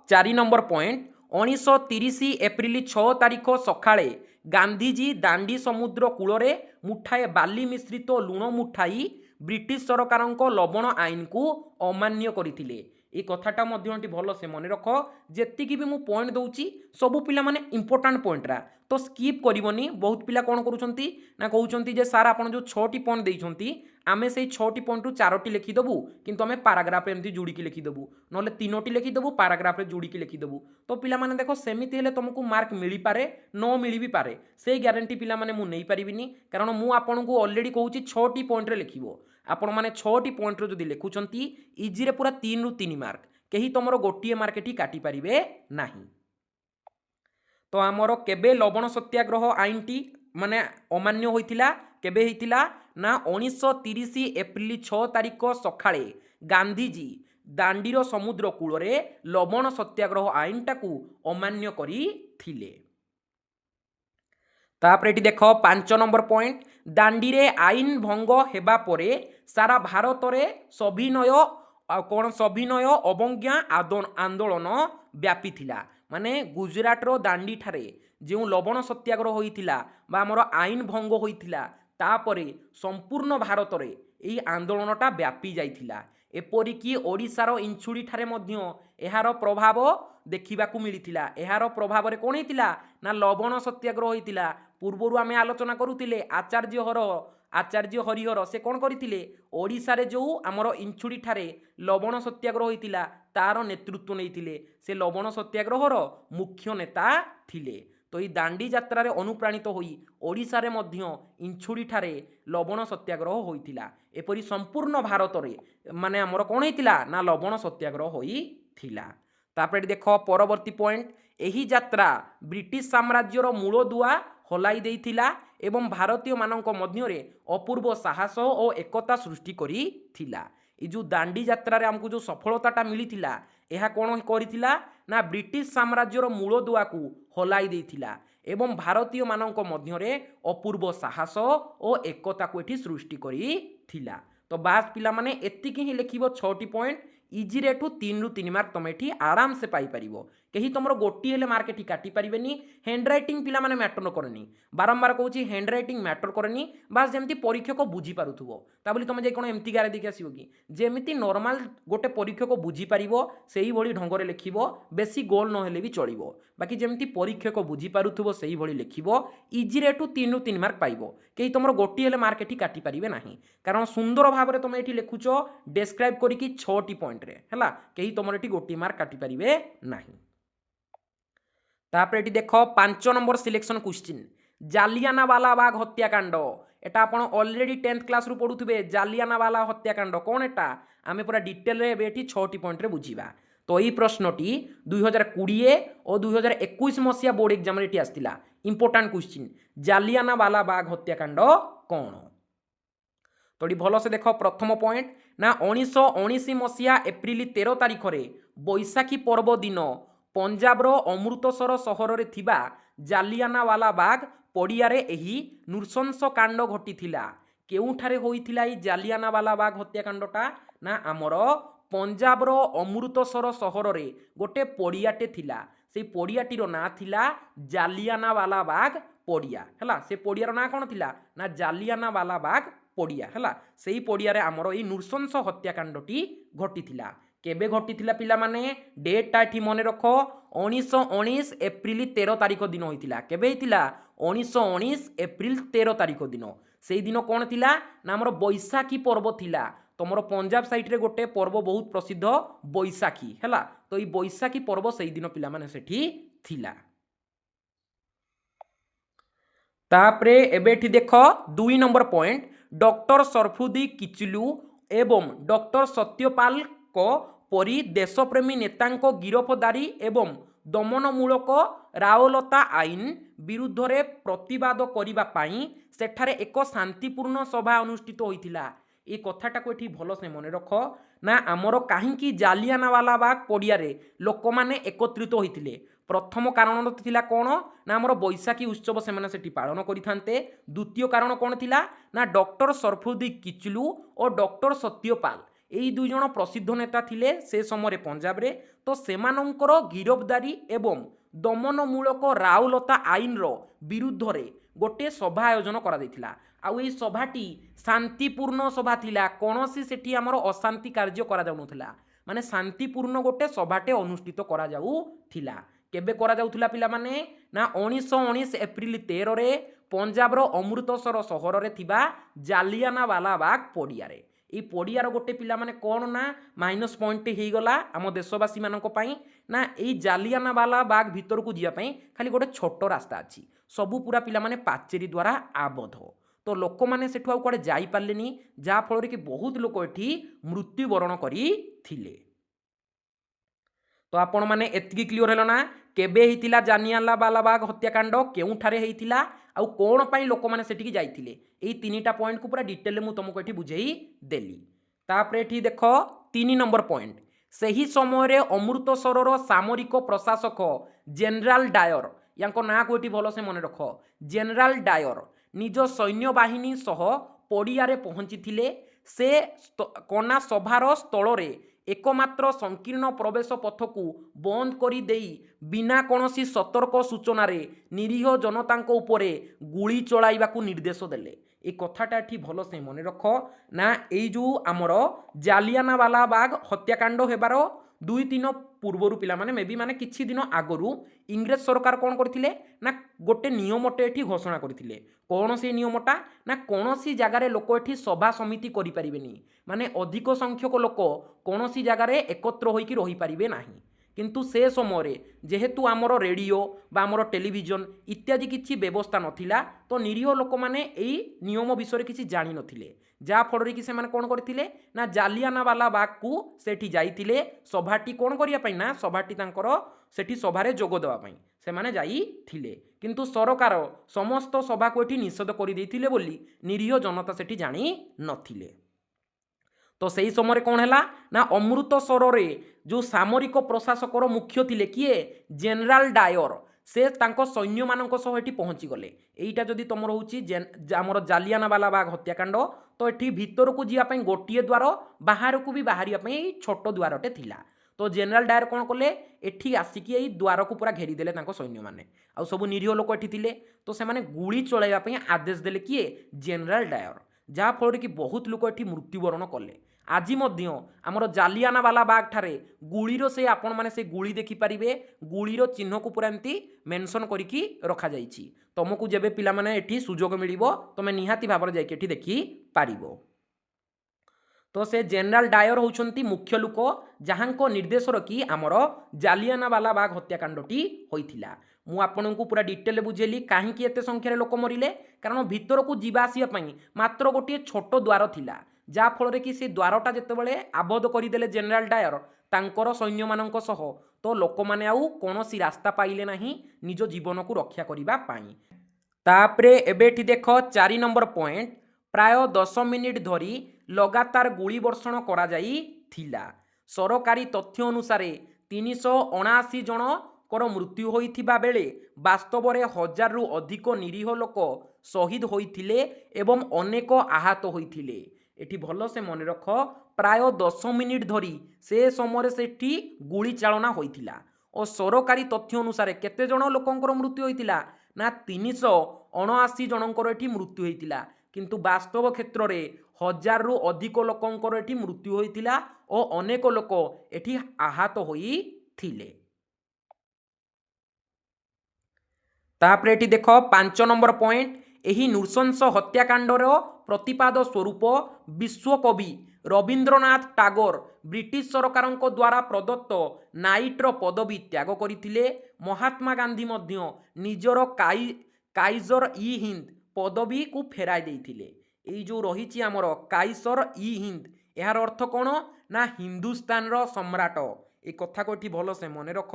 4 नंबर पॉइंट 1930 एप्रिल 6 तारिख सकाळे गांधीजी दांडी समुद्र कूलरे मुठाए बाली मिश्रित लुण मुठाई ब्रिटिश सरकारଙ୍କ लवण आईन को अमान्य करथिले। ए कथाटा मध्यटी भल से मन रख जेतिकी भी मु पॉइंट दउची सबु पिला माने इंपोर्टेंट पॉइंट रा तो स्किप करिवनी। बहुत पिला कोन करूछंती ना कहउछंती जे सर आपण जो 6टी पॉइंट देइछंती आमे सेई 6टी पॉइंट रु 4टी लिखि दबु किंतु आमे पैराग्राफ एमती जोड़ी के लिखि दबु नले 3टी लिखि दबु पैराग्राफ रे जोड़ी के लिखि दबु। तो पिला माने देखो सेमिति हेले तुमको मार्क मिली पारे न मिली भी पारे से ग्यारंटी पिला माने मु नै परिबिनी कारण मु आपन को ऑलरेडी कहउची 6टी पॉइंट रे लिखिबो आपण माने 6टी पॉइंट रे जदी लिखुछंती इजी रे पूरा 3 रु 3 मार्क केही तमरो गोटिए मार्क एठी काटी परिबे नाही। तो आमर केबे लवण सत्याग्रह आईनटी माने अमान्य होइथिला केबे होइथिला ना 1930 एप्रिल 6 तारिख सकाळे गांधीजी दांडीर समुद्र कूलरे लवण सत्याग्रह आईनटा को अमान्य करी थिले। तापर एठी देखो 5 नंबर पॉइंट दांडी रे आईन भंग हेबा परे सारा भारत रे सभिनय कौन सभिनय अवज्ञा आंदोलन व्यापी थिला माने गुजरातर दांडी ठारे जो लवण सत्याग्रह होइथिला बा हमर आईन भंग होइथिला तापरे संपूर्ण भारत रे एई आंदोलनटा व्यापी जाइथिला। एपरिकी ओडिशार इंछुड़ी ठारे मध्य एहार प्रभाव देखिबाकू मिलिथिला। एहार प्रभाव रे कोन हेतिला ना लवण सत्याग्रह होइथिला। पूर्वरु आमे आलोचना करूथिले आचार्य हरिहर से कौन करथिले ओडिशा रे जो आमर इंछुड़ी ठारे लवण सत्याग्रह होइथिला तार नेतृत्व नैथिले से लवण सत्याग्रहर मुख्य नेता थिले। तो ये दांडी यात्रा रे अनुप्राणित होई ओडिशा रे मध्य इंछुड़ी ठारे लवण सत्याग्रह होइथिला। एपरि संपूर्ण भारत रे माने आमर कोन हेतिला ना लवण सत्याग्रह होइथिला। तापर देख परवर्ती पॉइंट एही यात्रा ब्रिटिश साम्राज्यर मूलदुआ हलाई देइथिला एवं भारतीय मानक मध्यरे अपूर्व साहस और एकता सृष्टि करिथिला। ये जो दांडी यात्रा रे हमको जो सफलताटा मिलिथिला यह कौन करिथिला ना ब्रिटिश साम्राज्यर मूलदुआ को हलाई देइथिला एवं भारतीय मानक मध्यरे अपूर्व साहस और एकता को एठी सृष्टि करिथिला। तो बास पिला माने एतिकी ही लिखिबो 6टी पॉइंट इजी रे 3 रु 3 मार्क तुम एठी आराम से पाई परिबो। कहीं तुम गोटी हेले मार्क एठी काटी परिबेनी। हैंड राइटिंग पिला माने मैटर करनी बारंबार कहूँ हैंड राइटिंग मैटर करनी बास जमती परीक्षक बुझी पारुथुबो ता बोली तुम जे कोन एमती गारे देखि आसीबो कि जेमिति नॉर्मल गोटे परीक्षक बुझी पारिबो सेही भली ढंगरे लिखिबो बेसी गोल न हेले भी चलिबो बाकी जेमिति परीक्षक बुझी पारुथुबो सेही भली लिखिबो इजी रे 3 रु 3 मार्क पाइबो। कहीं तुम गोटी हेले मार्क एठी काटी परिबे नाही कारण सुंदर भाव में तुम एठी लिखुचो डिस्क्राइब करिकी 6टी पॉइंट रे हला कहीं तुम एठी गोटी मार्क काटी परिबे नाही। तापर एठी देखो 5 नंबर सिलेक्शन क्वेश्चन जालियानावाला बाग हत्याकांड एटा आपण ऑलरेडी 10th क्लास रु पढुथबे जालियानावाला हत्याकांड कोन एटा आमे पूरा डिटेल रे एठी 6टी पॉइंट रे बुझीबा। तो यही प्रश्नटी 2020 और 2021 मसिया बोर्ड एग्जाम रे आसथिला इंपोर्टेंट क्वेश्चन जालियानावाला बाग हत्याकांड कोन। तो ये भल से देख प्रथम पॉइंट ना 1919 मसीहा एप्रिल 13 तारिख रे बैशाखी पर्व दिन पंजाब रो अमृतसर सहर रे थिबा जालियानावाला बाग पड़ियारे एही नृशंस कांड घटिथिला। केउठारे होइथिला ई जालियानावाला बाग हत्याकांडटा ना आमर पंजाब रो अमृतसर सहर रे गोटे पड़ियाटे थिला से पड़ियाटीर ना थिला जालियानावाला बाग पड़िया हला से पड़ियार ना कोन थिला ना जालियानावाला बाग पड़िया हला सेही पड़ियारे आमर ई नृशंस हत्याकांडटी घटिथिला। केबे घटिथिला पिला माने डेटटा एठी मने रखो 1919 एप्रिल 13 तारिख दिन होइथिला। केबे हिथिला 1919 एप्रिल 13 तारिख दिन सेही दिन कोन थिला ना हमर बैशाखी पर्व थिला। तमरो पंजाब साइट रे गोटे पर्व बहुत प्रसिद्ध बैशाखी हला तो ई बैशाखी पर्व सेही दिन पिला माने सेठी थिला। तापरे एबे एठी देखो 2 नंबर पॉइंट डॉक्टर सरफुद्दी किचलू एवं डॉक्टर सत्यपाल को परी देशप्रेमी नेतांको गिरफदारी एवं दमनमूलक राओलता आईन विरुद्ध रे प्रतिवाद करिबा पाई सेठारे एक शांतिपूर्ण सभा अनुष्ठित होइथिला। ए कथाटा को एठी भल से मने रख ना आमर काहींकी जालियानावाला बाग पड़ियारे लोक माने एकत्रित होइथिले। प्रथम कारण थिला कोन ना आमर बैशाखी उत्सव से माने सेठी पालन करिथान्ते। द्वितीय कारण कोन थिला ना डॉक्टर सरफुद्दी किचलू और डॉक्टर सत्यपाल एई दुई जण प्रसिद्ध नेता थिले से समय पंजाब रे तो सेमानंकर गिरफदारी एवं दमनमूलक राओलता आईन रो विरुद्ध रे गोटे सभा आयोजन करा दैथिला। आउ एई सभाटी शांतिपूर्ण सभा थिला कोनोसी सेठी हमर अशांति कार्य करा जाउनथिला माने शांतिपूर्ण गोटे सभाटे अनुष्ठित करा जाउथिला। केबे करा जाउथिला पिला माने ना 1919 एप्रिल 13 रे पंजाब रो अमृतसर सहर रे थिबा जालियानावाला बाग पड़ियारे। ये पड़ियार गोटे पिला माने कौन ना माइनस पॉइंट हो गला आम देशवासी मानक पई ना ये जालियानावाला बाग भीतर को जीवा पई खाली गोटे छोट रास्ता अच्छी सबू पूरा पिला माने पाचेरी द्वारा आबद्ध तो लोक माने सेठु आउ कुआडे जाई पारलेनी जा फल कि बहुत लोक एठी मृत्युवरण करिथिले। तो आपण माने एतिकी क्लियर हेलो ना केबे हितिला जालियानावाला बाग हत्याकांड केउठारे हेतिला आउ कोन पई लोक माने सेटिकी जाइथिले एई तीनटा पॉइंट को पूरा डिटेल मु तुमको एठी बुझेई देली। तापरे एठी देखो 3 नंबर पॉइंट सही समय रे अमृतसरर सामरिक प्रशासक जनरल डायर यांको ना को एठी भलो से मन रखो जनरल डायर निज सैन्य बाहिनी सह पड़ियारे पहुंची से कना सभार स्थल रे एकमात्र संकीर्ण प्रवेश पथ को बंद करी देई बिना कोनोसी सतर्क सूचना रे निरीह जनतांको उपरे गुली चलाइबाकू निर्देश देले। ए कथाटा एठी भल से मन रख ना एई जो आमर जालियानावाला बाग हत्याकांड हेबार 2-3 पूर्वर पिला माने मे बी माने किछि दिन आगरू इंग्रेज सरकार कौन करथिले ना गोटे नियमटे एठी घोषणा करथिले। कौन से नियमटा ना कौनसी जगार लोक एठी सभा समिति करि परिबेनी माने अधिक संख्यक लोक कौनसी जगार एकत्र होइकी रहि परिबे नाही किंतु से समय जेहेतु आमर रेडियो बा आमर टेलीविजन इत्यादि किसी व्यवस्था नथिला तो निरीह लोक मैंने यही नियम विषय किसी जानी नथिले जाफल कि से कौन करते ना जालियानावाला बाग को सेठी जाइतिले सभाटी कौन करने ना सभाटी तांकर सेठी सभारे जोग देवाई से माने जाइथिले किंतु सरकार समस्त सभा को एठी निषेध कर देइथिले बोली निरीह जनता सेठी जानी नथिले। तो सही समय कौन है ना अमृतसर जो सामरिक प्रशासकर मुख्य थिले किए जनरल डायर से तांको सैन्य मानक सह एठी पहुँची गले। एईटा जदि तुमर होउची आमर जालियानावाला बाग हत्याकांड तो एठी भितर को जीवा पई गोटिए द्वार बाहर को भी बाहरिया पई छोट द्वारटे थिला। तो जनरल डायर कौन कले एठी आसिकी एई द्वार को पूरा घेरी देले तांको सैन्य माने आ सब निरीह लोक एठी थिले तो से माने गुली चलाइबा पई आदेश देले किए जनरल डायर जहा फल कि बहुत लोक एठी मृत्युवरण कले। आज आमर जालियानावाला बाग ठारे गुळीर से आपण माने से गुली देखि पारिबे गुळीर चिन्ह को पूरा एमती मेंशन करिकी रखा जाइछि तुमको जेबे पिला माने एठी सुजोग मिलिबो तमे निहाती भाबरे जाइके एठी देखि पारिबो। तो से जनरल डायर होउछंती मुख्य लोक जहांको निर्देशर कि आमर जालियानावाला बाग हत्याकांडटी होइथिला। मु आपनकु पूरा डिटेल बुझेली काहेकि एते संख्यार लोक मरिले कारण भीतर को जीवा आसिया पई मात्र गोटे छोट द्वार थिला जा फल कि से द्वारटा जेतेबेले आबद्ध करदेले जनरल डायर तांकर सैन्य मानक सह तो लोक माने आउ कोनोसी रास्ता पाइले नाही निज जीवन को रक्षा करिबा पाई। तापरे एबेठी देख 4 नंबर पॉइंट प्राय 10 मिनिट धरी लगातार गुली वर्षण करा जाई थिला। सरकारी तथ्य अनुसार 379 जनकर मृत्यु होइथिबा बेले वास्तव में 1000 रु अधिक निरीह लोक शहीद होइथिले एवं अनेक आहत होइथिले। एठी भल से मन रख प्राय 10 मिनिट धरी से समय सेठी गुली चालना होइथिला और सरकारी तथ्य अनुसार केते जन लोकंकर मृत्यु होइथिला ना 379 जनकर एठी मृत्यु होइथिला किंतु वास्तव क्षेत्र में 1000 रु अधिक लोकंकर एठी मृत्यु होइथिला और अनेक लोक एठी आहत होइथिले। तापरे एठी देख 5 नंबर पॉइंट एही नृशंस हत्याकांडर प्रतिपाद स्वरूप विश्वकवि रवींद्रनाथ टागोर ब्रिटिश सरकार द्वारा प्रदत्त नाइट्र पदवी त्याग करथिले। महात्मा गांधी मध्य निजर काइजर ई हिंद पदवी को फेराई देइथिले। एई जो रहिछि आमर काइसर ई हिंद यार अर्थ कौन ना हिंदुस्तान रो सम्राट। ए कथा को एठी भल से मन रख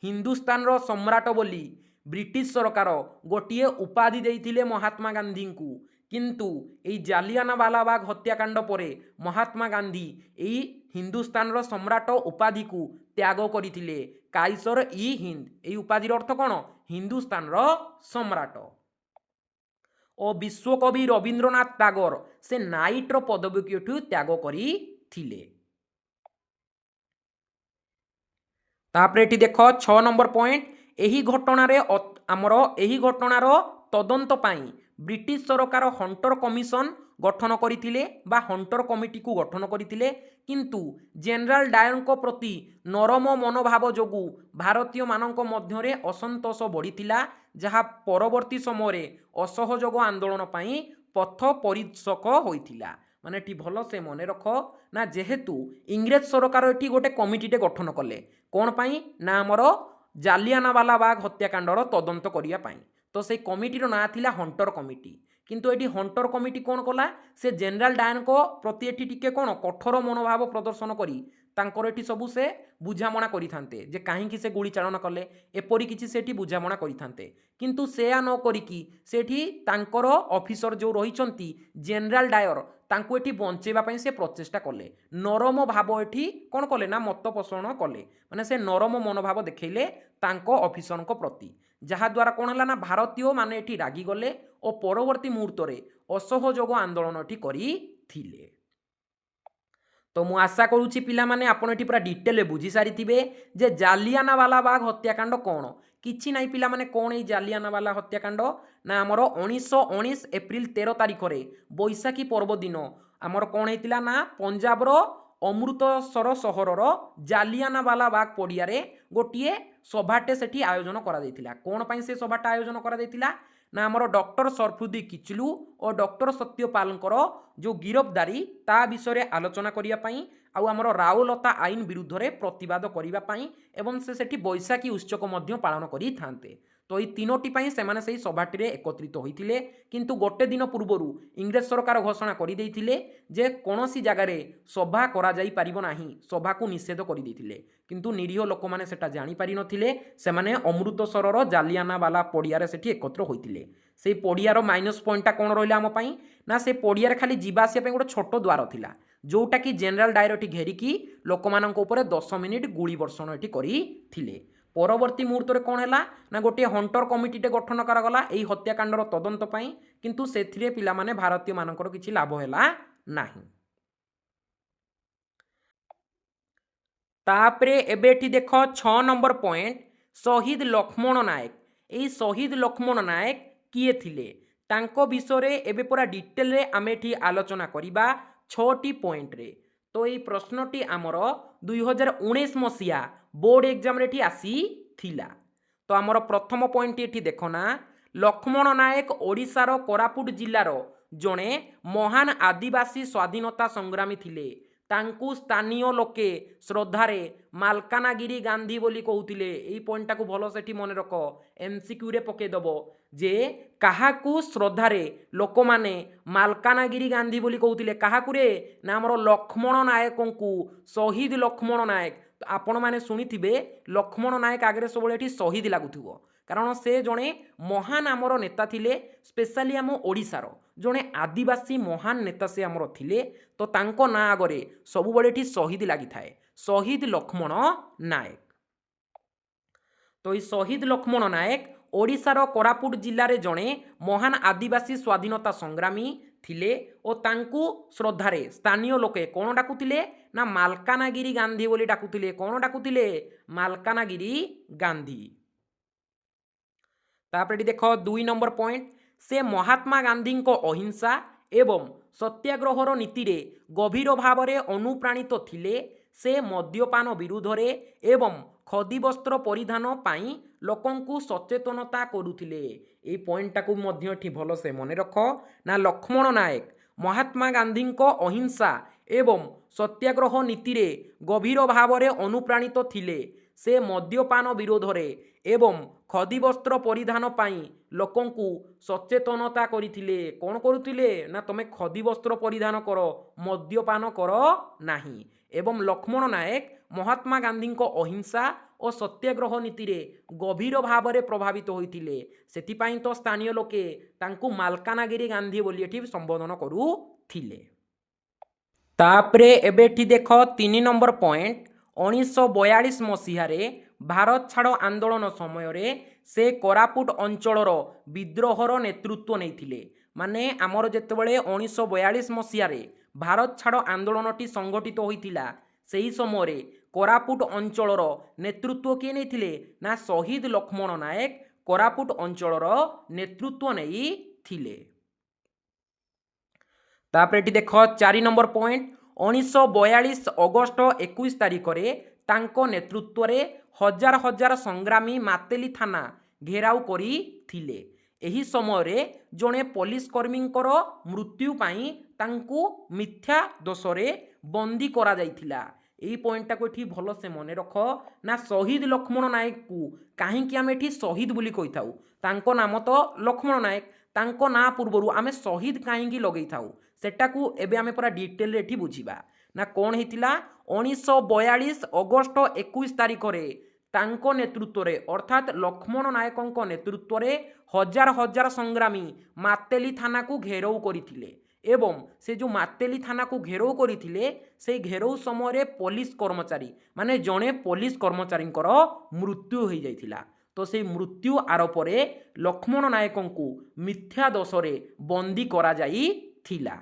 हिंदुस्तान रो सम्राट बोली ब्रिटिश सरकार गोटे उपाधि देइथिले महात्मा गांधी को किंतु एई जालियानावाला बाग हत्याकांड परे महात्मा गांधी एई हिंदुस्तान रो सम्राट उपाधि को त्याग करथिले काइसर ई हिंद। एई उपाधिर अर्थ कौन हिंदुस्तान रो सम्राट। और विश्वकवि रवींद्रनाथ टागोर से नाइट्र पदवी को त्याग करथिले। तापरे एठी देख 6 नंबर पॉइंट एही घटनारे आमर एही घटनार तदंत पाई ब्रिटिश सरकार हंटर कमिशन गठन करथिले बा हंटर कमिटी को गठन करथिले किंतु जनरल डायर को प्रति नरम मनोभाव जोगु भारतीय मानक मध्यरे असंतोष बढ़ीथिला जहा परवर्ती समय असहयोग आंदोलन पाई पथ परिदर्शक होइथिला। माने एठी भल से मन रख ना जेहेतु इंग्रेज सरकार एठी गोटे कमिटीटे गठन कले कौन पाई ना आमर जालियानावाला बाग हत्याकांडर तदंत करिया पाई तो से कमिटीर ना थिला हंटर कमिटी किंतु एटी हंटर कमिटी कौन कला से जनरल डायर को प्रति एटी टिके कौन कठोर मनोभाव प्रदर्शन करी तांकर एटी सबु से बुझामणा करिथान्ते जे काहेकि से गुली चालन कले एपरि किछि सेठी बुझामणा करिथान्ते किंतु सेया न करिकि सेठी तांकर ऑफिसर जो रहिचंती जनरल डायर तांको एठी बंचेबा पई से प्रचेष्टा कले नरम भाव एठी कौन कले ना मत पोषण कले माने से नरम मनोभाव देखैले तांको ऑफिसर को प्रति जहा द्वारा कौन है ना भारतीय माने एठी रागी गले और परवर्ती मुहूर्त रे असहयोग आंदोलन एठी करिथिले। तो मु आशा करूची पिला माने आपण एठी पूरा डिटेल बुझी सारी थिबे जे जालियानावाला बाग हत्याकांड कौन किछि नाई पिला माने कौन ए जालियानावाला हत्याकांड ना आमर 1919 एप्रिल 13 तारिख रे बैशाखी पर्व दिन आमर कौन हेतिला ना पंजाब रो अमृतसर सहरर जालियानावाला बाग पड़िया रे गोटे सभाटे सेठी आयोजन करा दैथिला। कौन पाई से सभाटा आयोजन करा दैथिला ना आमर डॉक्टर सरफुद्दी किचलू और डॉक्टर सत्यपाल जो गिरफ्तारी ता विषय आलोचना करिया पाई आउ आमर रावलता आईन विरुद्ध रे प्रतिवाद करिबा पई एवं से सेठी बैशाखी उत्सव मध्य पालन करि थांते। तो ये तीनोटी पाई सेमाने सेही सभाटी एकत्रित होइथिले किंतु गोटे दिन पूर्वरु इंग्रेज सरकार घोषणा करि देइथिले जे कोनोसी जगार सभा करा जाई परिबो नाही, सभा को निषेध करि देइथिले किंतु निरीह लोक माने सेटा जानि पारि नथिले। सेमाने अमृतसरर जालियानावाला पड़ियारे सेठी एकत्र होइथिले। से पड़ियार माइनस पॉइंटटा कोन रहिला आम पई ना से पड़ियारे खाली जीवा आसिया पई गोटे छोट द्वार थिला जोटा कि जनरल डायरटी घेरिकी लोक मानक उपरे 10 मिनिट गुली वर्षण एठी करिथिले। परवर्ती मुहूर्त में कौन है ना गोटे हंटर कमिटीटे गठन करागला यही हत्याकांडर तदंत पाई किंतु सेथिरे पिला माने भारतीय मानकर किछि लाभ हैला नाही। तापरे एबेठी देख 6 नंबर पॉइंट शहीद लक्ष्मण नायक। यही शहीद लक्ष्मण नायक किए थिले तांको विषय रे एबे पूरा डिटेल रे आमे एठी आलोचना करिबा 6टी पॉइंट रे। तो ये प्रश्नटी आमर 2019 मसीहा बोर्ड एग्जाम रे एठी आसी थिला। तो आमर प्रथम पॉइंट एठी देखना लक्ष्मण नायक ओडिशार कोरापुट जिल्लार जणे महान आदिवासी स्वाधीनता संग्रामी थिले। तांकु स्थानीय लोके श्रद्धारे मालकानागिरी गांधी बोली कहूतिले। एई पॉइंटा को भलो सेठी मन रख एमसीक्यू रे पके दबो जे काहाकू श्रद्धारे लोक माने मालकानागिरी गांधी बोली कहूतिले काहाकू रे ना हमर लक्ष्मण नायकंकु शहीद लक्ष्मण नायक। आपण माने सुनिथिबे लक्ष्मण नायक आगरे सबले एठी शहीद लागुथिबो कारण से जणे महान आमर नेता थिले स्पेशली आम ओडिशार जणे आदिवासी महान नेता से आमर थिले। तो तांको ना आगरे सबु बळे एठी शहीद लागि थाए शहीद लक्ष्मण नायक। तो ये शहीद लक्ष्मण नायक ओडिशार कोरापुट जिल्लारे जणे महान आदिवासी स्वाधीनता संग्रामी थिले और तांकु श्रद्धारे स्थानीय लोके कोन डाकुतिले ना मालकानागिरी गांधी बोली डाकुतिले। कोन डाकुतिले मालकानागिरी गांधी। तापर देख 2 नंबर पॉइंट से महात्मा गांधी को अहिंसा एवं सत्याग्रहर नीति रे गभीर भाव में अनुप्राणित थिले। से मद्यपान विरुद्ध रे एवं खदी वस्त्र परिधान पाई लोकंकु सचेतनता करुथिले। ए पॉइंटा को मध्य एठी भलो से मन रख ना लक्ष्मण नायक महात्मा गांधी को अहिंसा एवं सत्याग्रह नीति रे गभीर भाव में अनुप्राणित थिले। से मद्यपान विरोध रे एवं खदी वस्त्र परिधान पाई लोकंकु सचेतनता करिथिले। कोन करुथिले ना तमे खदी वस्त्र परिधान कर मद्यपान कर नाही। एवं लक्ष्मण नायक महात्मा गांधी को अहिंसा और सत्याग्रह नीति रे गभीर भाव में प्रभावित होइथिले। सेथिपाई तो स्थानीय लोके तांकु मालकानागिरी गांधी बोली एठी संबोधन करुथिले। तापरे एबेठी देख 3 नंबर पॉइंट 1942 मसीहारे भारत छाड़ आंदोलन समय रे से कोरापुट अंचलर विद्रोहर नेतृत्व नहीं। माने आमर जेतेबेले 1942 मसीहारे भारत छाड़ आंदोलनटी संगठित होइथिला सेही समय रे कोरापुट अंचलर नेतृत्व किए नहीं ना शहीद लक्ष्मण नायक कोरापुट अंचलर नेतृत्व नहीं थिले। तापर देख 4 नंबर पॉइंट 1942 अगस्ट 21 तारिख रे तांको नेतृत्व रे हजार हजार संग्रामी मातेली थाना घेराव करी थिले। एही समय रे जणे पुलिस कर्मींकर मृत्यु पाई तांको मिथ्या दोषरे बंदी करा जाइथिला। एही पॉइंटा को एठी भलो से मने रख ना शहीद लक्ष्मण नायक को काहेकि आमे एठी शहीद बोली कहि थाउ तांको नाम तो लक्ष्मण नायक तांको ना पूर्वरु आमे शहीद काहेकि लगेइ थाउ सेटा को एबे आमे पूरा डिटेल रे एठी बुझिबा ना कोन हेतिला 1942 अगस्ट 21 तारिख रे तांको नेतृत्व रे अर्थात लक्ष्मण नायकंको नेतृत्व रे हजार हजार संग्रामी मातेली थाना को घेराव करिथिले। एवं से जो मातेली थाना को घेराव करिथिले से घेराव समय रे पुलिस कर्मचारी माने जणे पुलिस कर्मचारींकर मृत्यु हो जाइथिला। तो से मृत्यु आरोप रे लक्ष्मण नायकंकु मिथ्या दोषरे बंदी करा जाइथिला।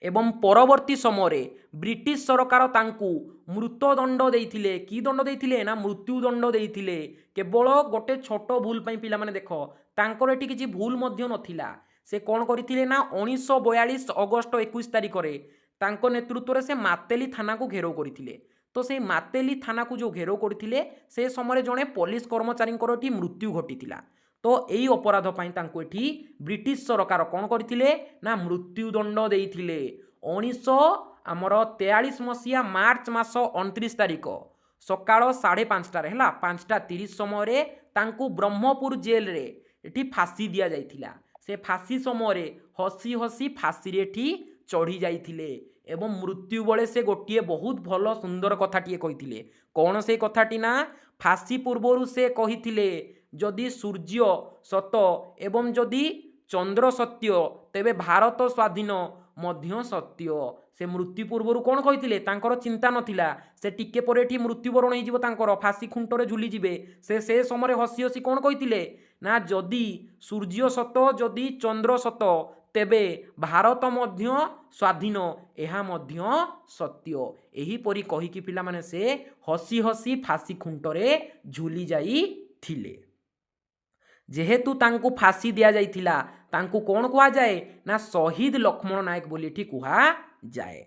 एवं परवर्ती समय ब्रिटिश सरकार तांकु मृत्युदंड देइथिले। की दंड देइथिले ना मृत्युदंड देइथिले। केवल गोटे छोट भूल पई पिला माने देखो तांकर एटी किछि भूल मध्य नथिला। से कोन करिथिले ना 1942 अगस्ट 21 तारिख रे तांको नेतृत्व रे से मातेली थाना को घेराव करिथिले। तो से मातेली थाना को जो घेराव करिथिले से समय जणे पुलिस कर्मचारींकर एटी मृत्यु घटिथिला। तो यही अपराध पाई तांको एठी ब्रिटिश सरकार कौन करथिले ना मृत्युदंड देइथिले। आमर 43 मसीहा मार्च मास 29 तारिख सकाळ 5:30 है 5:30 समय तांकू ब्रह्मपुर जेल रे एठी फांसी दिया जाइथिला। से फांसी समय हसी हसी फांसी रे एठी चढ़ी जाइथिले एवं मृत्यु बेले से गोटे बहुत भल सुंदर कथाटीए कहिथिले। कौन से कथाटी ना फांसी पूर्वर से कहिथिले जदि सूर्य सत एवं जदि चंद्र सत्य तेबे भारत स्वाधीन मध्य सत्य। से मृत्यु पूर्वर कौन कहिथिले तांकर चिंता नथिला से टिके पर एठी मृत्युवरण होइजिवो तांकर फांसी खुंटरे झुली जिवे। से समय हसी हसी कौन कहिथिले ना जदि सूर्य सत जदि चंद्र सत तेबे भारत मध्य स्वाधीन एहा मध्य सत्य। एही परी कहिकी पिला माने से हसी हसी फांसी खुंटरे झुली जाइथिले। जेहेतु तांकू फांसी दिया जाइथिला तांकू कौन कुआ जाए ना शहीद लक्ष्मण नायक बोली एठी कुहा जाए।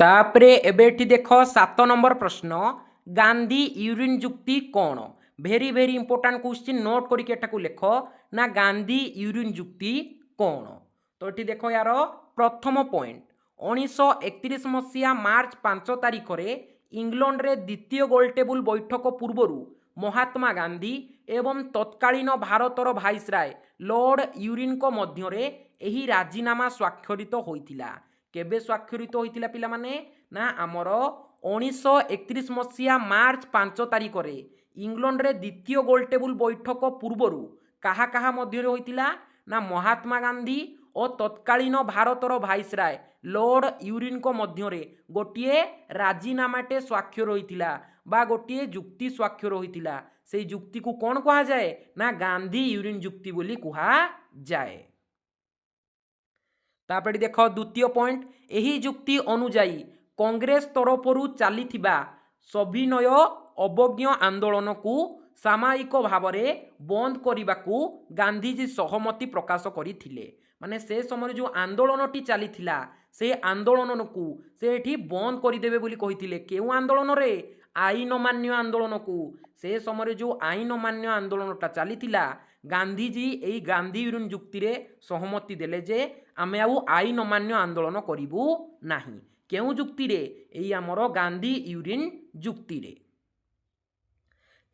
तापरे एबेठी देखो 7 नंबर प्रश्न गांधी यूरिन जुक्ति कौन। भेरी भेरी इंपोर्टेंट क्वेश्चन नोट करके एटाकू लेख ना गांधी यूरिन जुक्ति कौन। तो एठी देखो यार प्रथम पॉइंट 1931 मसीहा मार्च 5 तारिख रे इंग्लैंड रे द्वितीय गोलटेबुल बैठक पूर्वरु महात्मा गांधी एवं तत्कालीन भारतर भाइसराय लॉर्ड यूरिन को मध्य रे एही राजीनामा स्वाक्षरित होइतिला। केबे स्वाक्षरित होइतिला पिला माने ना आमर 1931 मसीहा मार्च 5 तारिख रे इंग्लैंड रे द्वितीय गोलटेबुल बैठक पूर्वरु काहा काहा मध्य रे होइतिला ना महात्मा गांधी और तत्कालीन भारतर भाइसराय लॉर्ड यूरिन को मध्य रे गोटिए राजीनामाटे स्वाक्षर होइतिला बा गोटिए जुक्ति स्वाक्षर होइतिला। से जुक्ति को कौन कहा जाए ना गांधी यूरिन जुक्ति बोली कहा जाए। तापरे देखो द्वितीय पॉइंट एही जुक्ति अनुजाई कांग्रेस तरफरु चलीथिबा सविनय अवज्ञ आंदोलन को सामयिक भाव में बंद करने को गांधीजी सहमति प्रकाश करथिले। माने से समय जो आंदोलनटी चलीथिला से आंदोलन को से एठी बंद करदेवे बोली कहिथिले। केउ आंदोलन रे आईन मान्य आंदोलन को। से समय जो आईन मान्य आंदोलनटा चलीथिला गांधीजी एई गांधी यूरिन जुक्ति रे सहमति देले जे आमे आउ आईन मान्य आंदोलन करिबु नाही। केउ जुक्ति रे एई हमरो गांधी यूरिन जुक्ति रे।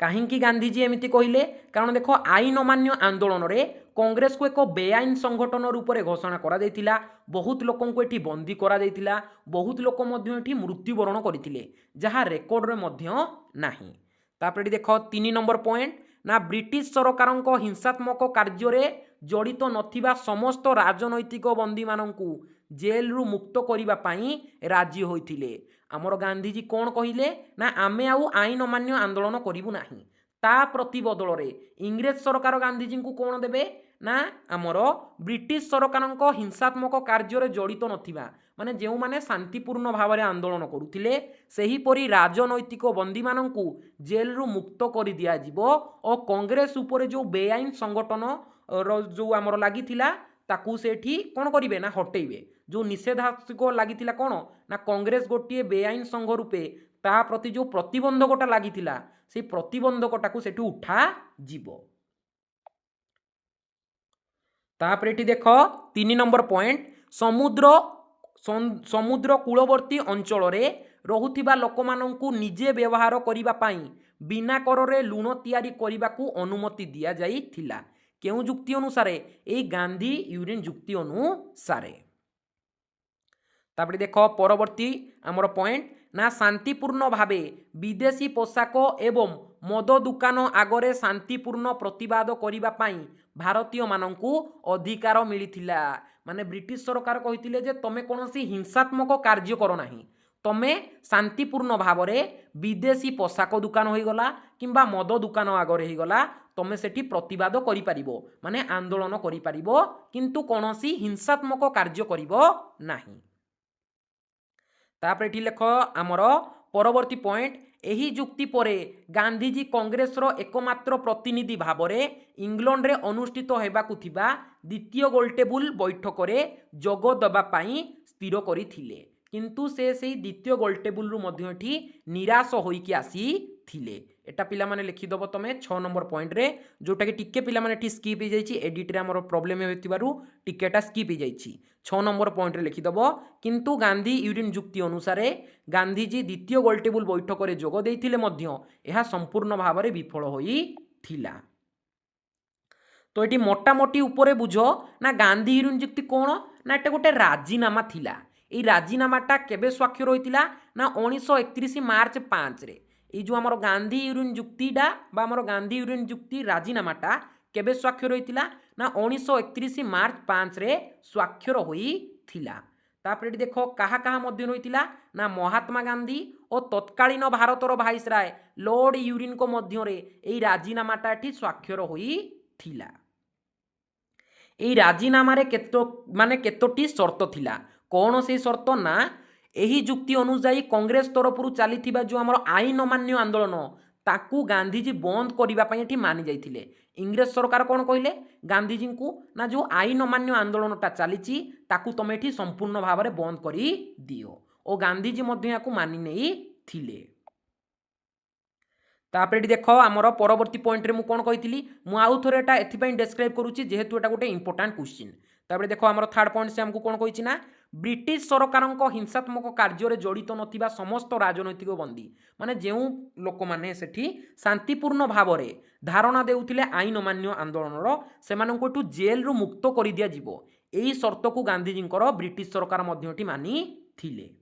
कहीं गांधीजी एमती कहले कारण देख आईन अमान्य आंदोलन रे कांग्रेस को एक बेआईन संगठन रूप में घोषणा करा जायतिला। बहुत लोकों को एठी बंदी करा जायतिला। बहुत लोक मध्य एठी मृत्युवरण करथिले जहाँ रेकर्ड रे मध्य नाही। तापरे देख 3 नंबर पॉइंट ना ब्रिटिश सरकार हिंसात्मक कार्य रे जड़ित नथिबा समस्त राजनैतिक बंदी माननकू जेल रु मुक्त करिबा पई राजी होइथिले। आमर गांधीजी कौन कहिले ना आमे आउ आईन अमान्य आंदोलन करिबु नाही। ता प्रतिबदल रे इंग्रेज सरकार गांधीजी को कौन देबे ना आमर ब्रिटिश सरकार हिंसात्मक कार्य रे जड़ित नथिबा माने जेउ माने शांतिपूर्ण भाव में आंदोलन करुथिले सेही परी राजनैतिक बंदी माननकू जेल रु मुक्त करि दिया जिवो और कांग्रेस ऊपर जो बेआईन संगठन जो आमर लागिथिला ताकू सेठी कौन करिवे ना हटेइबे। जो निषेधात्मक लागिथिला कौन ना कांग्रेस गोटे बेआईन संघ रूपे ता प्रति जो प्रतिबंधकटा लागिथिला से प्रतिबंधकटाकू सेठी उठा जिवो। तापरे एठी देख 3 नंबर पॉइंट समुद्र कूलवर्ती अंचल रे रहुथिबा लोकमानंकू निजे व्यवहार करिबा पई बिना कर रे लुण तैयारी करिबाकू अनुमति दिया जाइथिला। केउ जुक्ति अनुसार ए गांधी यूरिन जुक्ति अनुसार। तापरे देख परवर्ती आमर पॉइंट ना शांतिपूर्ण भावे विदेशी पोशाक एवं मद दुकान आगरे शांतिपूर्ण प्रतिवाद करिबा पई भारतीय माननकू अधिकार मिलिथिला। माने ब्रिटिश सरकार कहिथिले जे तमे कोनोसी हिंसात्मक कार्य करो नाही, तमे शांतिपूर्ण भाव में विदेशी पोशाक दुकान हो गला किंबा मद दुकान आगरे हो गला तमे सेठी प्रतिवाद करि परिबो माने आंदोलन करि परिबो किंतु कोनोसी हिंसात्मक कार्य करिबो नाही। तापरे एठी लेख आमर परवर्ती पॉइंट एही जुक्ति परे गांधीजी कांग्रेस रो एकमात्र प्रतिनिधि भाव में इंग्लैंड रे अनुष्ठित हेबाकु थिबा द्वितीय गोलटेबुल बैठक रे जोग दबा पई स्थिर करिथिले किंतु से सेही द्वितीय गोलटेबुल रु मध्य एठी निराश होइकी आसी थिले। एटा पिला माने लिखिदेव तुम 6 नंबर पॉइंट रे जोटा कि टिके पिला माने टी स्किप हो जाइए एडिट रे हमर प्रॉब्लम होतिबारु टिकेटा स्किप हो जाइए 6 नंबर पॉइंट रे लिखिदेव किंतु गांधी यूरिन जुक्ति अनुसार गांधीजी द्वितीय गोलटेबुल बैठक रे जोग देइथिले मध्य एहा संपूर्ण भाव में विफल होई थिला। तो ये मोटामोटी उपरे बुझ ना गांधी यूरिन जुक्ति कौन ना एटा गोटे राजीनामा थिला। ये राजीनामाटा केबे स्वाक्षर होइतिला ना 1931 मार्च 5 रे ये जो आमर गांधी यूरिन जुक्तिटा बा आमर गांधी यूरिन जुक्ति राजीनामाटा केबे स्वाक्षर होइतिला ना 1931 मार्च 5 रे स्वाक्षर होइथिला। तापर एटी देखो कहा कहा मध्य होइतिला ना महात्मा गांधी और तत्कालीन भारतर भाइसराय लॉर्ड यूरिन को मध्य रे एई राजीनामाटा एटी स्वाक्षर होइथिला। एई राजीनामारे माने केतोटी शर्त थिला कौन से शर्त ना यही जुक्ति अनुसार कांग्रेस तरफ चली जो आम आईन अमान्य आंदोलन ताकू गांधीजी बंद करने मानि जाइथिले। इंग्रेज सरकार कौन कहले गांधीजी को ना जो आईन अमान्य आंदोलनटा चली ताकू तुम ये संपूर्ण भाव में बंद कर दियो और गांधीजी मानि नहीं थिले। तापर ये देख आमर परवर्ती पॉइंट रे मु कौन कही आउ थे एटा डेस्क्राइब करुच्ची जेहेतु एटा गोटे इंपोर्टाट क्वेश्चन। तापर देख आमर थर्ड पॉइंट से आमको कौन कही ना ब्रिटिश सरकार हिंसात्मक कार्य जड़ित नथिबा समस्त राजनैतिक बंदी माने जो लोक मैंने सेठी शांतिपूर्ण भाव में धारणा देउथिले आईन अमान्य आंदोलन से जेल रु मुक्त कर दिया जिवो एही शर्त को गांधीजी ब्रिटिश सरकार मध्यटी मानि थिले।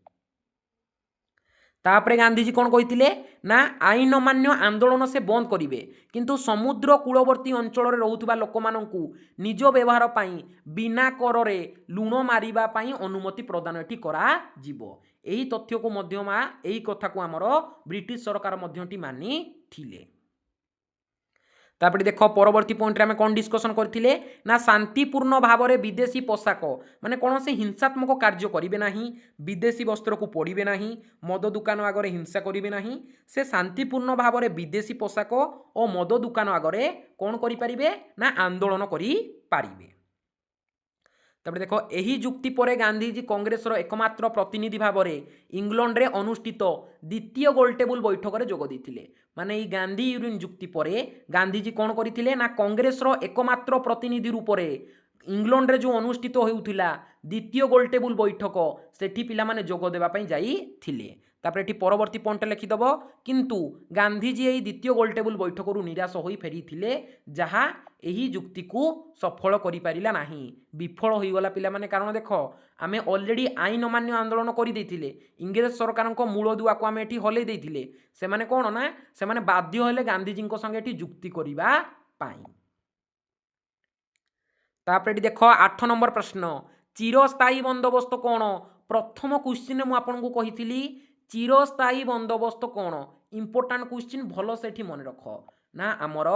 तापरे गांधीजी कौन कही ना आईन अमान्य आंदोलन से बंद करेंगे किंतु समुद्र कूलवर्ती अंचल रोकुवा लोक मानू निज व्यवहार पाई बिना कर रे लुण मारिबा पाई अनुमति प्रदान एटी करा जिवो एही तथ्य को मध्यमा एही कथा को आमर ब्रिटिश सरकार मध्यटी मानि थिले। तापर देख परवर्ती पॉइंट रे कौन डिस्कसन करथिले ना शांतिपूर्ण भाव में विदेशी पोशाक माने कौन से हिंसात्मक कार्य करेंगे नहीं विदेशी वस्त्र को पड़े नहीं मद दुकान आगे हिंसा करेंगे नहीं से शांतिपूर्ण भाव में विदेशी पोशाक और मद दुकान आगे कौन करें ना आंदोलन करें। तब देखो यही जुक्ति पर गांधीजी कांग्रेस एकमात्र प्रतिनिधि भाव में इंग्लैंड रे अनुष्ठित द्वितीय गोलटेबुल बैठक में जोग देते माने ई गांधी यूरिन जुक्ति पर गांधीजी कौन करथिले ना कांग्रेस एकमात्र प्रतिनिधि रूप में इंग्लैंड रे जो अनुष्ठित होउथिला द्वितीय गोलटेबुल बैठक सेठी पिला माने जोग देबा पई जाइथिले। तापर एठी परवर्ती पॉइंट लिखिदेव किंतु गांधीजी यही द्वितीय गोलटेबुल बैठक रु निराश होई फेरीथिले जहाँ यही जुक्ति को सफल करि पारिला नाही विफल होई गला पिला माने कारण देख आमे ऑलरेडी आईन अमान्य आंदोलन करि देथिले इंग्रेज सरकार को मूल दुआ को आमे एठी हले देथिले से माने कोन ना से माने बाध्य होले गांधीजी को संगे एठी जुक्ति करिबा पाई। तापर एठी देख 8 नंबर प्रश्न चिरस्थायी बंदोबस्त कौन प्रथम क्वेश्चन मु आपनको कहिथिली चिरस्थायी बंदोबस्त कौन इंपोर्टाट क्वेश्चन भल से मन रख ना आमर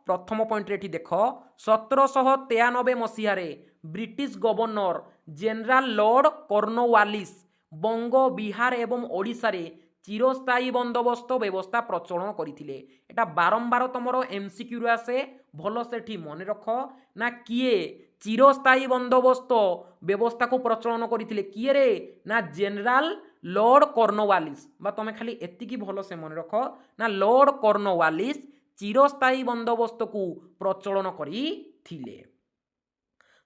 प्रथम पॉइंट रे देख 1793 मसीह British governor general lord Cornwallis Banga Bihar एवं ओडिशा रे चिरस्थायी बंदोबस्त व्यवस्था प्रचलन करथिले। एटा बारंबार तुमरो एमसीक्यू आसे भल से मन रख ना किए चिरस्थायी बंदोबस्त व्यवस्था को प्रचलन करथिले किए रे ना जनरल लॉर्ड कॉर्नवालिस बा तुम खाली एतिकी भल से मन रख ना लॉर्ड कॉर्नवालिस चिरस्थायी बंदोबस्त को प्रचलन करथिले।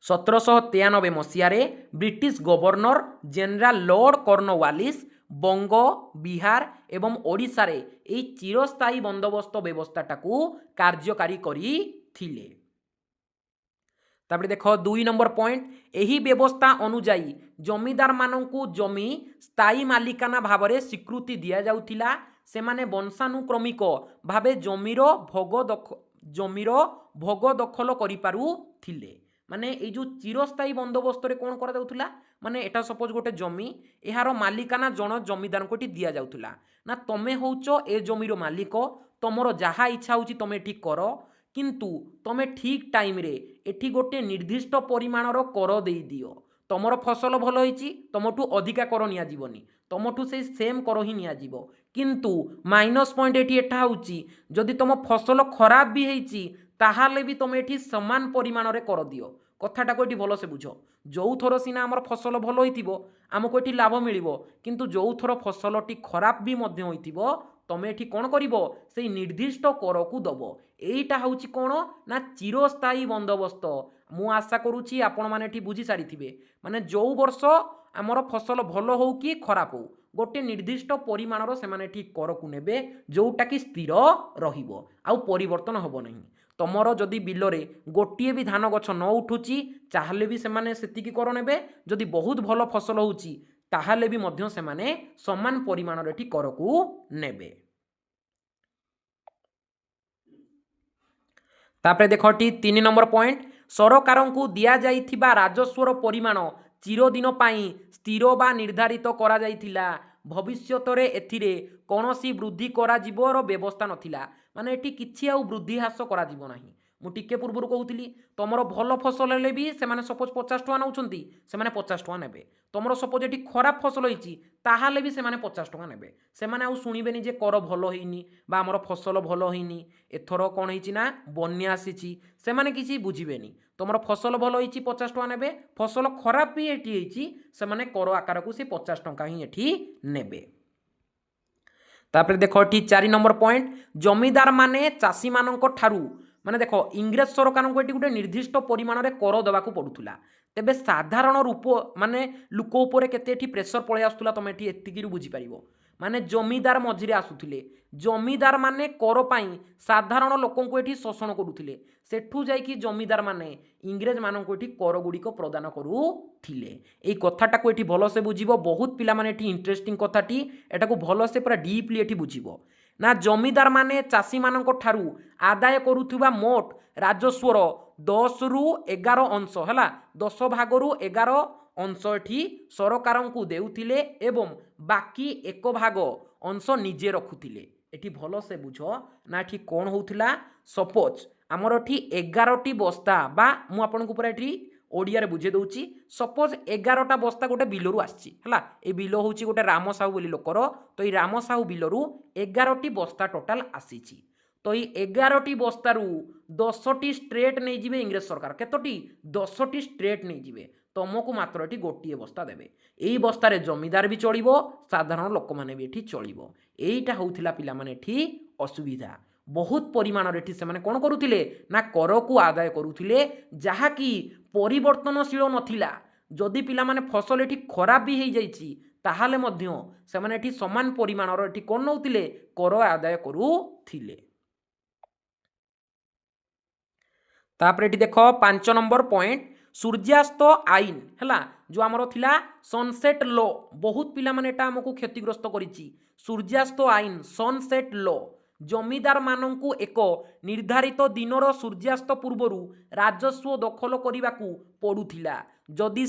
1793 मसीह British governor general lord Cornwallis Banga Bihar एवं ओडिशा रे एई चिरस्थायी बंदोबस्त व्यवस्थाटा को कार्यकारी करथिले। तापर देख 2 नंबर पॉइंट यही व्यवस्था अनुजाई जमीदार मानू जमी स्थायी मालिकाना भाव में स्वीकृति दि जाउथिला से माने वंशानुक्रमिक भावे जमीर भोग दखल करि पारुथिले माने ये जो चिरस्थायी बंदोबस्त रे कौन करा जाउथिला माने एटा सपोज गोटे जमी एहार मालिकाना जन जमीदार को दि जाउथिला ना तमे होउचो ए जमीर मालिक तमरो जहा इच्छा होची तमे ठीक करो किंतु तमे ठीक टाइम रे एठी गोटे निर्दिष्ट परिमाणर कर दे दियो तमर फसल भल होईची तमठू अधिका कर निया जीवनी तमठू से सेम कर ही निया जीवो किंतु माइनस पॉइंट एठी एठा होची जदि तम फसल खराब भी होईची ताहाले भी तमे एठी समान परिमाण रे कर दियो कथाटा को एठी भल से बुझ जो थर सिना आमर फसल भल होइतिबो आमको एठी लाभ मिलिबो किंतु जो थर फसलटी खराब भी मध्य होइतिबो तमे एठी कोन करिवो से निर्दिष्ट कर को दबो एटा होची कोन ना चिरस्थायी बंदोबस्त मु आशा करूची आपण माने एठी बुझी सारिथिबे माने जो वर्ष आमर फसल भलो हो कि खराब हो गोटे निर्दिष्ट परिमाणर से माने एठी कर को नेबे जोटा कि स्थिर रहिबो आउ परिवर्तन होबो नहीं तमर जदि बिलरे गोटे भी धान गछ न उठुची चाहले भी सेमाने सेतिकी कर नेबे जदि बहुत भलो फसल होउची ताहाले भी मध्य सेमाने समान परिमाणर एठी कर को नेबे। तापरे देखटी 3 नंबर पॉइंट सरकार को दिया जाइथिबा राजस्वर परिमाण चिरदिन पाई स्थिर बा निर्धारित करा जाइथिला भविष्यत रे एथिरे कोनोसी वृद्धि करा जीवोर व्यवस्था नथिला माने एठी किछि आउ वृद्धि ह्रास करा जीवो नाही मु टिके पूर्व कहूली तुमर भल फसल हेले भी से सपोज 50 टका नौछंती से 50 टका नेबे तुमर सपोज एठी खराब फसल होईची ताहाले भी से 50 टका नेबे से आउ शुणिबेनी जे कर भलो हेइनी बा हमर फसल भलो हेइनी एथरो कोन हेइची ना बन्या आसीची से माने किछि बुझिबेनी तुमर फसल भलो होईची 50 टका नेबे फसल खराब भी एठी हेइची से माने कर आकार को से 50 टका ही एठी नेबे। तापरे देखो एठी 4 नंबर पॉइंट जमीदार माने चासी मानक ठारू माने देखो इंग्रेज सरकार को एटी गोटे निर्दिष्ट परिमाण में कर देवाक पड़ूला तेबे साधारण रूप माने लोक उपरे केते एटी प्रेशर पळे आसुला तुम एटी एतिकी बुझीपार माने जमीदार मझिरे आसुथिले जमीदार माने कर पाई साधारण लोक को एटी शोषण करुथिले सेठू जाइकी जमीदार माने इंग्रेज मानक एटी कर गुड़िक प्रदान करुथिले एई कथाटा को एटी भलो से बुझिबो बहुत पिला माने एटी इंटरेस्टिंग कथाटी एटा को भलो से पूरा डीपली एटी बुझिबो ना जमीदार माने चासी मानक ठारू आदाय करुथुबा मोट राजस्वर 10 रु 11 अंश है 10 भागरु 11 अंश एठी सरकार को देउथिले एवं बाकी 1 भाग अंश निजे रखुथिले एठी भलो से बुझ ना एठी कोन होउथिला सपोज आमर एठी 11टी बस्ता बा मु आपन को पूरा एठी ओडिया रे बुझे दउची सपोज 11टा बस्ता गोटे बिलरु आछि हला ए बिलो होउची गोटे राम साहू बोली लोकर तो ई राम साहू बिलरु 11टी बस्ता टोटल आसीची तो ई 11टी बस्तारु 10टी स्ट्रेट नै जिवे इंग्रेज सरकार केतोटी 10टी स्ट्रेट नै जिवे तुमको मात्र एठी गोटिए बस्ता देबे एई बस्ता रे जमीदार भी चलिबो साधारण लोक माने भी एठी चलिबो एईटा होउथिला पिला माने एठी असुविधा बहुत परिमाण रे से कौन करुथिले ना कर को आदाय करुथिले जहा कि परिवर्तनशील नथिला जदि पिला माने फसल एठी खराब भी हो जाइछि ताहाले मध्य से माने एठी समान परिमाण रे एठी कोन नउथिले कर आदाय करुथिले। तापरे एठी देखो 5 नंबर पॉइंट सूर्यास्त आईन हैला जो आमर थिला सनसेट लॉ बहुत पिला माने एटा हमकु क्षतिग्रस्त करिछि सूर्यास्त आईन सनसेट लॉ जमीदार मानंकु एक निर्धारित दिनर सूर्यास्त पूर्वरु राजस्व दखल करिबाकू पड़ुथिला जदि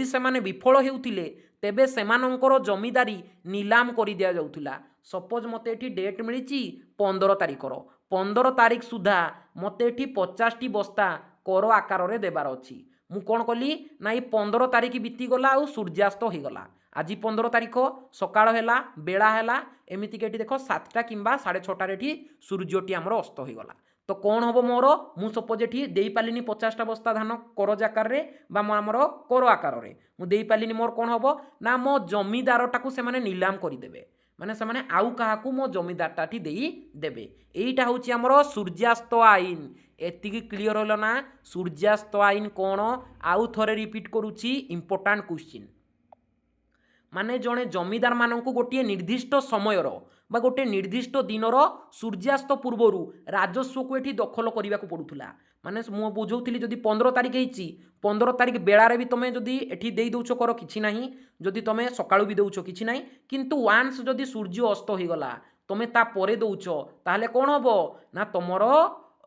से माने विफल हेउथिले तेबे सेमानंकर जमीदारी नीलाम करि दिया जाउथिला सपोज मते एठी डेट मिलिछि 15 तारिखर 15 तारिख सुधा मते एठी 50टी बस्ता कर आकार रे देबार अछि मु कोन कली ना 15 तारिख बीती गला आ सूर्यास्त हो गला आज 15 तारिख सकाळ हैला बेला हैला एमिति केटी देखो 7टा किंबा 6:30 एठी सूर्यटी हमर अस्त हो गला तो कौन हम मोर मु सपोज एठी देई पालिनी 50टा बस्ता धान करज आकार रे बा हमर कर आकार रे मु देई पालिनी मोर कौन हबो ना मो जमीदारटा को से माने नीलाम करि देबे माने से माने आउ काहाकू मो जमीदारटाटी देई देबे एईटा होची हमर सूर्यास्त आईन एतिकी क्लियर होलो ना सूर्यास्त आईन कोन आउ थरे रिपीट करूची इंपोर्टेंट क्वेश्चन माने जड़े जमीदार मानक गोटे निर्दिष्ट समयर बा गोटे निर्दिष्ट दिनर सूर्यास्त पूर्वर राजस्व को एठी दखल करने को पड़ूला माने मु बुझौली जदि 15 तारिख होती 15 तारिख बेलारे भी तुम जदि एठी दे दौच कर किछि नाही जदि तुम सकाळु भी दौच किछि नाही किंतु वान्स जदि सूर्य अस्त हो गला तुम ता परे दौच ताहले कोन हबो ना तुमर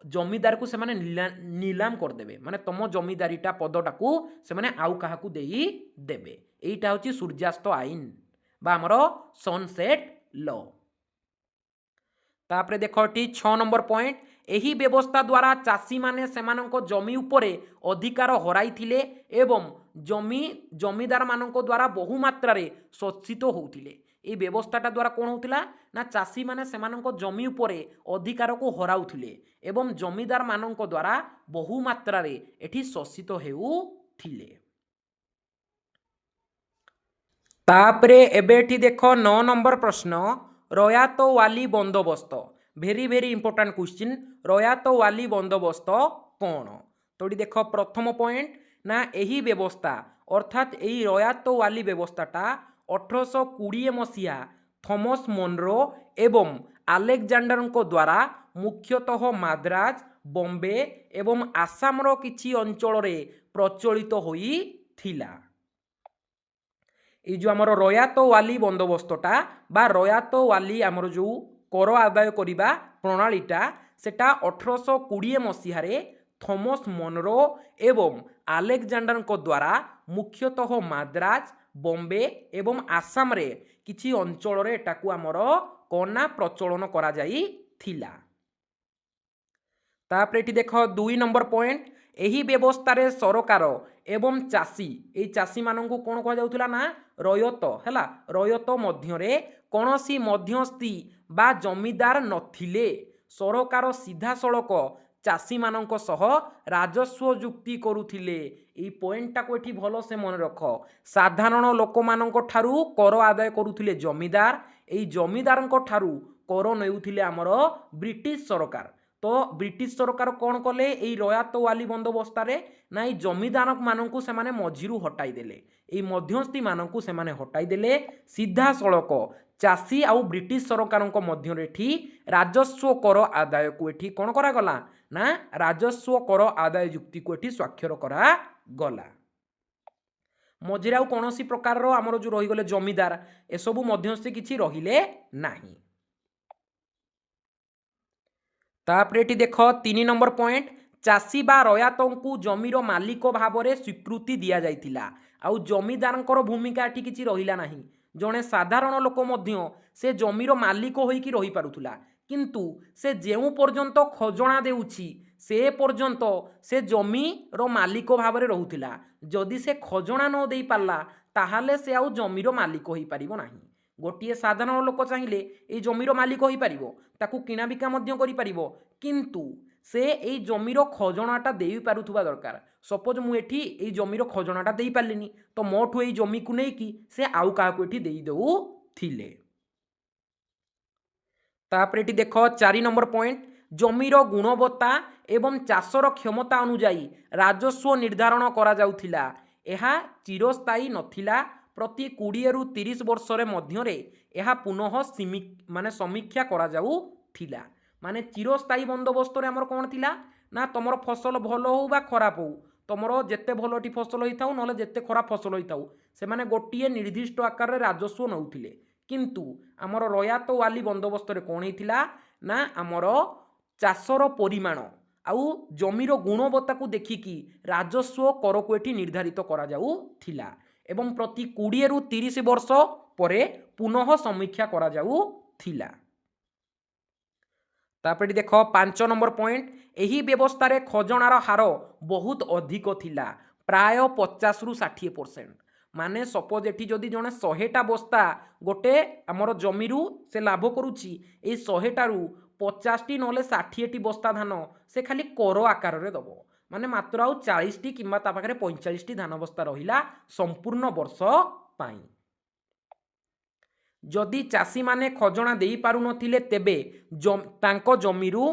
जमीदार को से माने नीलाम करदेबे माने तुम जमीदारीटा पदटा को से माने आउ काहाकू देई देबे एईटा होची सूर्यास्त आईन बा हमर सनसेट लॉ। तापरे देखो 6 नंबर पॉइंट एही व्यवस्था द्वारा चाषी माने सेमानक जमी उपरे अधिकार हराई थिले एवं जमीदार मानक द्वारा बहु मात्रा रे शोषित होउथिले ए व्यवस्थाटा द्वारा कौन होता ना चाषी माने सेमानक जमी उपरे अधिकार को हराउथिले एवं जमीदार मानक द्वारा बहु मात्रा रे एठी शोषित हेउथिले। तापरे एबेठी देखो 9 नंबर प्रश्न रयातवाली बंदोबस्त भेरी भेरी इंपोर्टाट क्वेश्चन रयातवाली बंदोबस्त कौन तो ये देख प्रथम पॉइंट ना यही व्यवस्था अर्थात यही रयातवाली व्यवस्थाटा 1820 मसीहा थॉमस मोनरो एवं आलेक्जांडर द्वारा मुख्यतः माद्राज बॉम्बे एवं आसाम रो किछि अंचल रे प्रचलित होई थिला। ये जो आमर रयातवाली बंदोबस्तटा बा रयातवाली आमर जो कर आदाय करिबा प्रणालीटा सेटा 1820 मसीह थॉमस मोनरो एवं आलेक्जांडर द्वारा मुख्यतः माद्राज बॉम्बे एवं आसाम रे किछि अंचल रे एटाकू आमर कोना प्रचलन करा जाई थिला। तापरे एठी देख 2 नंबर पॉइंट यही व्यवस्था रे सरकार एवं चाषी ये चाषी मानू कौन कह जाउथला ना रयत हैला रयत मध्यरे कौनसी मध्यस्थी बा जमीदार नथिले सरकार सीधा सड़क चाषी मानक सह राजस्व जुक्ति करुथिले। ये पॉइंटटा को एठी भलो से मन रख साधारण लोक मानक ठारू कर आदाय करुथिले जमीदार एई जमीदारंक ठारू कर नेउथिले आमर ब्रिटिश सरकार। तो ब्रिटिश सरकार कौन कले ये रयातवाली बंदोबस्ता रे ना ये जमीदार मानू से मझीरू हटाई देले ये मध्यस्थी मानू से हटाई देले सीधा सड़क चाषी आउ ब्रिटिश सरकार मध्य राजस्व कर आदाय को एठी कौन करागला ना राजस्व कर आदाय जुक्ति को एठी स्वाक्षर करा गला। मझिरे आउ कौनसी प्रकार आमर जो रहीगले जमीदार एसबू मध्यस्थी किछि रहिले नाही। तापरे एठी देख 3 नंबर पॉइंट चाषी बा रयातंकु जमीर मालिक भाव में स्वीकृति दिया जाइतिला आउ जमीदारंकर भूमिका एठी किछि रहिला नाही जड़े साधारण लोक मध्य से जमीर मालिक होइकी रही पारुथुला किंतु से जेउ पर्यंत खजना देउछि से पर्यंत से जमीर मालिक भाव में रहुथिला जदि से खजना न देई पारला ताहाले से आउ जमीर मालिक होई पारिबो नाही। गोटे साधारण लोक चाहिए ये जमीर मालिक हो पारिबो ताकू किना बिका मध्य करि पारिबो किंतु से ये जमीर खजनाटा दे पारुथुबा दरकार। सपोज मु एठी ये जमीर खजनाटा दे पारलिनी तो मोठू ये जमी को लेकिन से आउ काहाकू एठी देई देउ थिले। तापरे एठी देख 4 नंबर पॉइंट जमीर गुणवत्ता एवं चाषर क्षमता अनुजाई राजस्व निर्धारण करा जाउथिला एहा चिरस्थायी नथिला प्रति 20 रु 30 वर्ष मध्य यह पुनः माने समीक्षा करा जाऊ थिला। माने चिरस्थायी बंदोबस्त आमर कौन थिला ना तुम फसल भल हो बा खराब हो तुमर जिते भलटी फसल होता ना जिते खराब फसल होता से माने गोटे निर्दिष्ट आकार राजस्व नौथिले किंतु आमर रयातवाली बंदोबस्त कौन होता ना आमर चाषर परिमाण आउ जमीर गुणवत्ता को देखिकी राजस्व कर को एठी निर्धारित करा जाऊ थिला एवं प्रति 20 रु 30 वर्ष परे पुनः समीक्षा करा जाऊ थिला। तापरे देख 5 नंबर पॉइंट यही व्यवस्था रे खजनार हार बहुत अधिक थिला प्राय 50 रु 60%। माने सपोज एठी जदि जने 100टा बस्ता गोटे आमर जमीरू से लाभ करुची ए 100टा रु 50टी नले 60टी बस्ता धान से खाली कर आकार रे दबो माने मात्र आउ 40टी किंबा ता पाखरे 45टी धान बस्ता रहिला संपूर्ण वर्ष पाई। जदि चाषी माने खजना देई पारु नथिले तेबे तांको जमीरू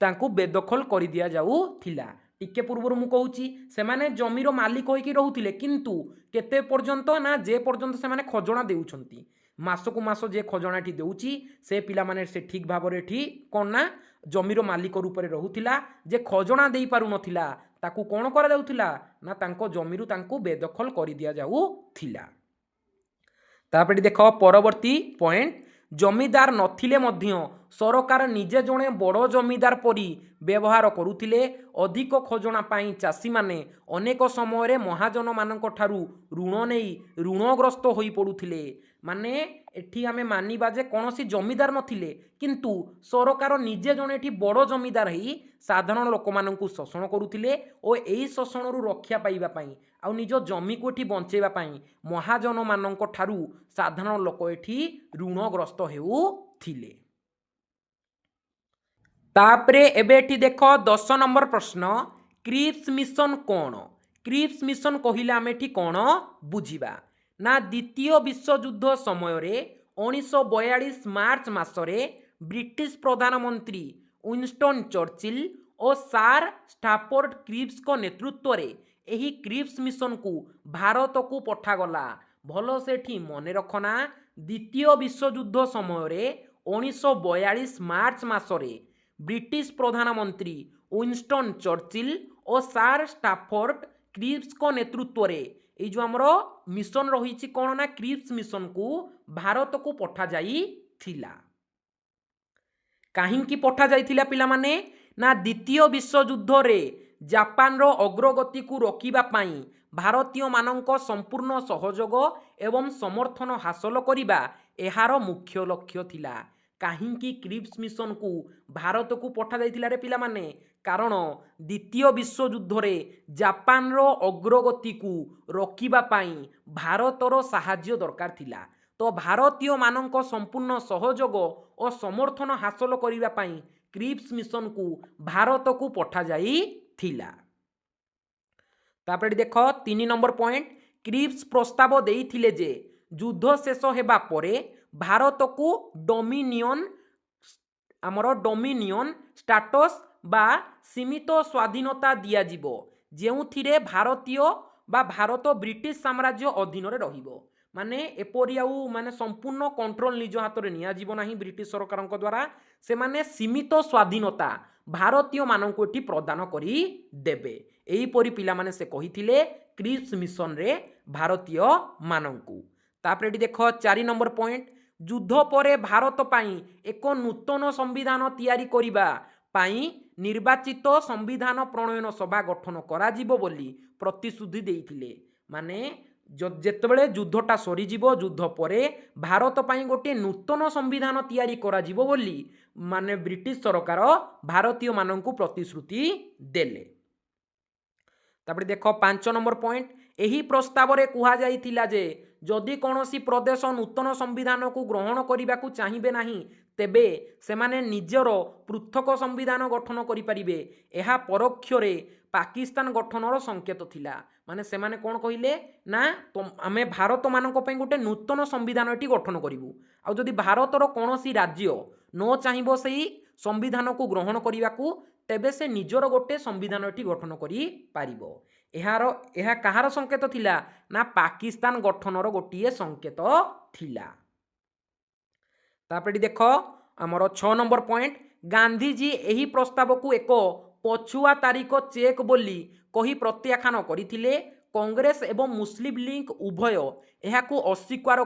तांको बेदखल करि दिया जाऊ थिला। टिके पूर्व मु कहूची से माने जमीर मालिक होइकी रहुथिले किंतु केते पर्यंत ना जे पर्यंत से माने खजना देउछंती मासकु मास जे खजनाटी देउची से पिला माने से ठीक भाव रे ठीक कोन ना जमीर मालिक रूप रे रहुथिला जे खजना देई पारु नथिला ताकू कोन करा जाउथिला ना तांको जमीरू तांको बेदखल करि दिया जाऊ थिला। तापरे देख परवर्ती पॉइंट जमीदार नथिले मध्य सरकार निजे जणे बड़ जमीदार परी व्यवहार करुथिले अधिक खजना पाई चाषी माने अनेक समय रे महाजन मानक ठारू ऋण नहीं ऋणग्रस्त होई पड़ुथिले। माने एठी आमे मानिबा जे कोनोसी जमीदार नथिले किंतु सरकार निजे जणे एठी बड़ जमीदार ही साधारण लोक मानकू शोषण करुथिले ओ एई शोषण रु रक्षा पाइबा पाई आ निज जमी को एठी बंचेबा पाई महाजन मानक ठारू साधारण लोक एठी ऋणग्रस्त हेउ थिले। तापरे एबे एठी देख 10 नंबर प्रश्न क्रिप्स मिशन कौन। क्रिप्स मिशन कहिला आमे एठी कौन बुझिबा ना द्वितीय विश्वयुद्ध समय रे 1942 ମାର୍ଚ୍ଚ ମାସରେ ବ୍ରିଟିଶ ପ୍ରଧାନମନ୍ତ୍ରୀ ୱିନଷ୍ଟନ୍ ଚର୍ଚ୍ଚିଲ୍ ଓ ସାର୍ ଷ୍ଟାଫୋର୍ଡ କ୍ରିପ୍ସଙ୍କ ନେତୃତ୍ୱରେ ଏହି କ୍ରିପ୍ସ ମିଶନକୁ ଭାରତକୁ ପଠାଗଲା। ଭଲ ସେଠି ମନେ ରଖନା, ଦ୍ୱିତୀୟ ବିଶ୍ୱଯୁଦ୍ଧ ସମୟରେ 1942 ମାର୍ଚ୍ଚ ମାସରେ ବ୍ରିଟିଶ ପ୍ରଧାନମନ୍ତ୍ରୀ ୱିନଷ୍ଟନ୍ ଚର୍ଚ୍ଚିଲ୍ ଓ ସାର୍ ଷ୍ଟାଫୋର୍ଡ କ୍ରିପ୍ସଙ୍କ ନେତୃତ୍ୱରେ এই যে ଆମର ମିଶନ ରହିଛି କ'ଣ ନା କ୍ରିପ୍ସ ମିଶନକୁ ଭାରତକୁ ପଠାଯାଇଥିଲା। କାହିଁକି ପଠାଯାଇଥିଲା ପିଲାମାନେ? ନା ଦ୍ୱିତୀୟ ବିଶ୍ୱଯୁଦ୍ଧରେ ଜାପାନର ଅଗ୍ରଗତିକୁ ରୋକିବା ପାଇଁ ଭାରତୀୟମାନଙ୍କ ସମ୍ପୂର୍ଣ୍ଣ ସହଯୋଗ ଏବଂ ସମର୍ଥନ ହାସଲ କରିବା ଏହାର ମୁଖ୍ୟ ଲକ୍ଷ୍ୟ ଥିଲା। କାହିଁକି କ୍ରିପ୍ସ ମିଶନକୁ ଭାରତକୁ ପଠାଯାଇଥିଲା ରେ ପିଲାମାନେ? କାରଣ ଦ୍ୱିତୀୟ ବିଶ୍ୱଯୁଦ୍ଧରେ ଜାପାନର ଅଗ୍ରଗତିକୁ ରୋକିବା ପାଇଁ ଭାରତର ସାହାଯ୍ୟ ଦରକାର ଥିଲା। ତ ଭାରତୀୟମାନଙ୍କ ସମ୍ପୂର୍ଣ୍ଣ ସହଯୋଗ ଓ ସମର୍ଥନ ହାସଲ କରିବା ପାଇଁ କ୍ରିପ୍ସ ମିଶନକୁ ଭାରତକୁ ପଠାଯାଇଥିଲା। ତାପରେ ଦେଖ 3 ନମ୍ବର ପଏଣ୍ଟ, କ୍ରିପ୍ସ ପ୍ରସ୍ତାବ ଦେଇଥିଲେ ଯେ ଯୁଦ୍ଧ ଶେଷ ହେବା ପରେ ଭାରତକୁ ଡୋମିନିଅନ ଷ୍ଟାଟସ୍ ବା ସୀମିତ ସ୍ୱାଧୀନତା ଦିଆଯିବ, ଯେଉଁଥିରେ ଭାରତ ବ୍ରିଟିଶ ସାମ୍ରାଜ୍ୟ ଅଧୀନରେ ରହିବ। ମାନେ ଏପରି ଆଉ ମାନେ ସମ୍ପୂର୍ଣ୍ଣ କଣ୍ଟ୍ରୋଲ ନିଜ ହାତରେ ନିଆଯିବ ନାହିଁ ବ୍ରିଟିଶ ସରକାରଙ୍କ ଦ୍ୱାରା। ସେମାନେ ସୀମିତ ସ୍ୱାଧୀନତା ଭାରତୀୟମାନଙ୍କୁ ଏଠି ପ୍ରଦାନ କରିଦେବେ। ଏହିପରି ପିଲାମାନେ ସେ କହିଥିଲେ କ୍ରିପ୍ସ ମିଶନରେ ଭାରତୀୟମାନଙ୍କୁ। ତାପରେ ଏଠି ଦେଖ 4 ନମ୍ବର ପଏଣ୍ଟ, ଯୁଦ୍ଧ ପରେ ଭାରତ ପାଇଁ ଏକ ନୂତନ ସମ୍ବିଧାନ ତିଆରି କରିବା ପାଇଁ ନିର୍ବାଚିତ ସମ୍ବିଧାନ ପ୍ରଣୟନ ସଭା ଗଠନ କରାଯିବ ବୋଲି ପ୍ରତିଶ୍ରୁତି ଦେଇଥିଲେ। ମାନେ ଯେତେବେଳେ ଯୁଦ୍ଧଟା ସରିଯିବ, ଯୁଦ୍ଧ ପରେ ଭାରତ ପାଇଁ ଗୋଟିଏ ନୂତନ ସମ୍ବିଧାନ ତିଆରି କରାଯିବ ବୋଲି ମାନେ ବ୍ରିଟିଶ ସରକାର ଭାରତୀୟମାନଙ୍କୁ ପ୍ରତିଶ୍ରୁତି ଦେଲେ। ତାପରେ ଦେଖ 5 ନମ୍ବର ପଏଣ୍ଟ, ଏହି ପ୍ରସ୍ତାବରେ କୁହାଯାଇଥିଲା ଯେ ଯଦି କୌଣସି ପ୍ରଦେଶ ନୂତନ ସମ୍ବିଧାନକୁ ଗ୍ରହଣ କରିବାକୁ ଚାହିଁବେ ନାହିଁ, ତେବେ ସେମାନେ ନିଜର ପୃଥକ ସମ୍ବିଧାନ ଗଠନ କରିପାରିବେ। ଏହା ପରୋକ୍ଷରେ ପାକିସ୍ତାନ ଗଠନର ସଂକେତ ଥିଲା। ମାନେ ସେମାନେ କ'ଣ କହିଲେ ନା ଆମେ ଭାରତମାନଙ୍କ ପାଇଁ ଗୋଟେ ନୂତନ ସମ୍ବିଧାନ ଏଠି ଗଠନ କରିବୁ, ଆଉ ଯଦି ଭାରତର କୌଣସି ରାଜ୍ୟ ନ ଚାହିଁବ ସେହି ସମ୍ବିଧାନକୁ ଗ୍ରହଣ କରିବାକୁ, ତେବେ ସେ ନିଜର ଗୋଟେ ସମ୍ବିଧାନ ଏଠି ଗଠନ କରିପାରିବ। ଏହା କାହାର ସଂକେତ ଥିଲା? ନା ପାକିସ୍ତାନ ଗଠନର ଗୋଟିଏ ସଂକେତ ଥିଲା। ତାପରେ ଦେଖ ଆମର 6 ନମ୍ବର ପଏଣ୍ଟ, ଗାନ୍ଧିଜୀ ଏହି ପ୍ରସ୍ତାବକୁ ଏକ ପଛୁଆ ତାରିଖ ଚେକ୍ ବୋଲି କହି ପ୍ରତ୍ୟାଖ୍ୟାନ କରିଥିଲେ। କଂଗ୍ରେସ ଏବଂ ମୁସଲିମ ଲିଗ ଉଭୟ ଏହାକୁ ଅସ୍ୱୀକାର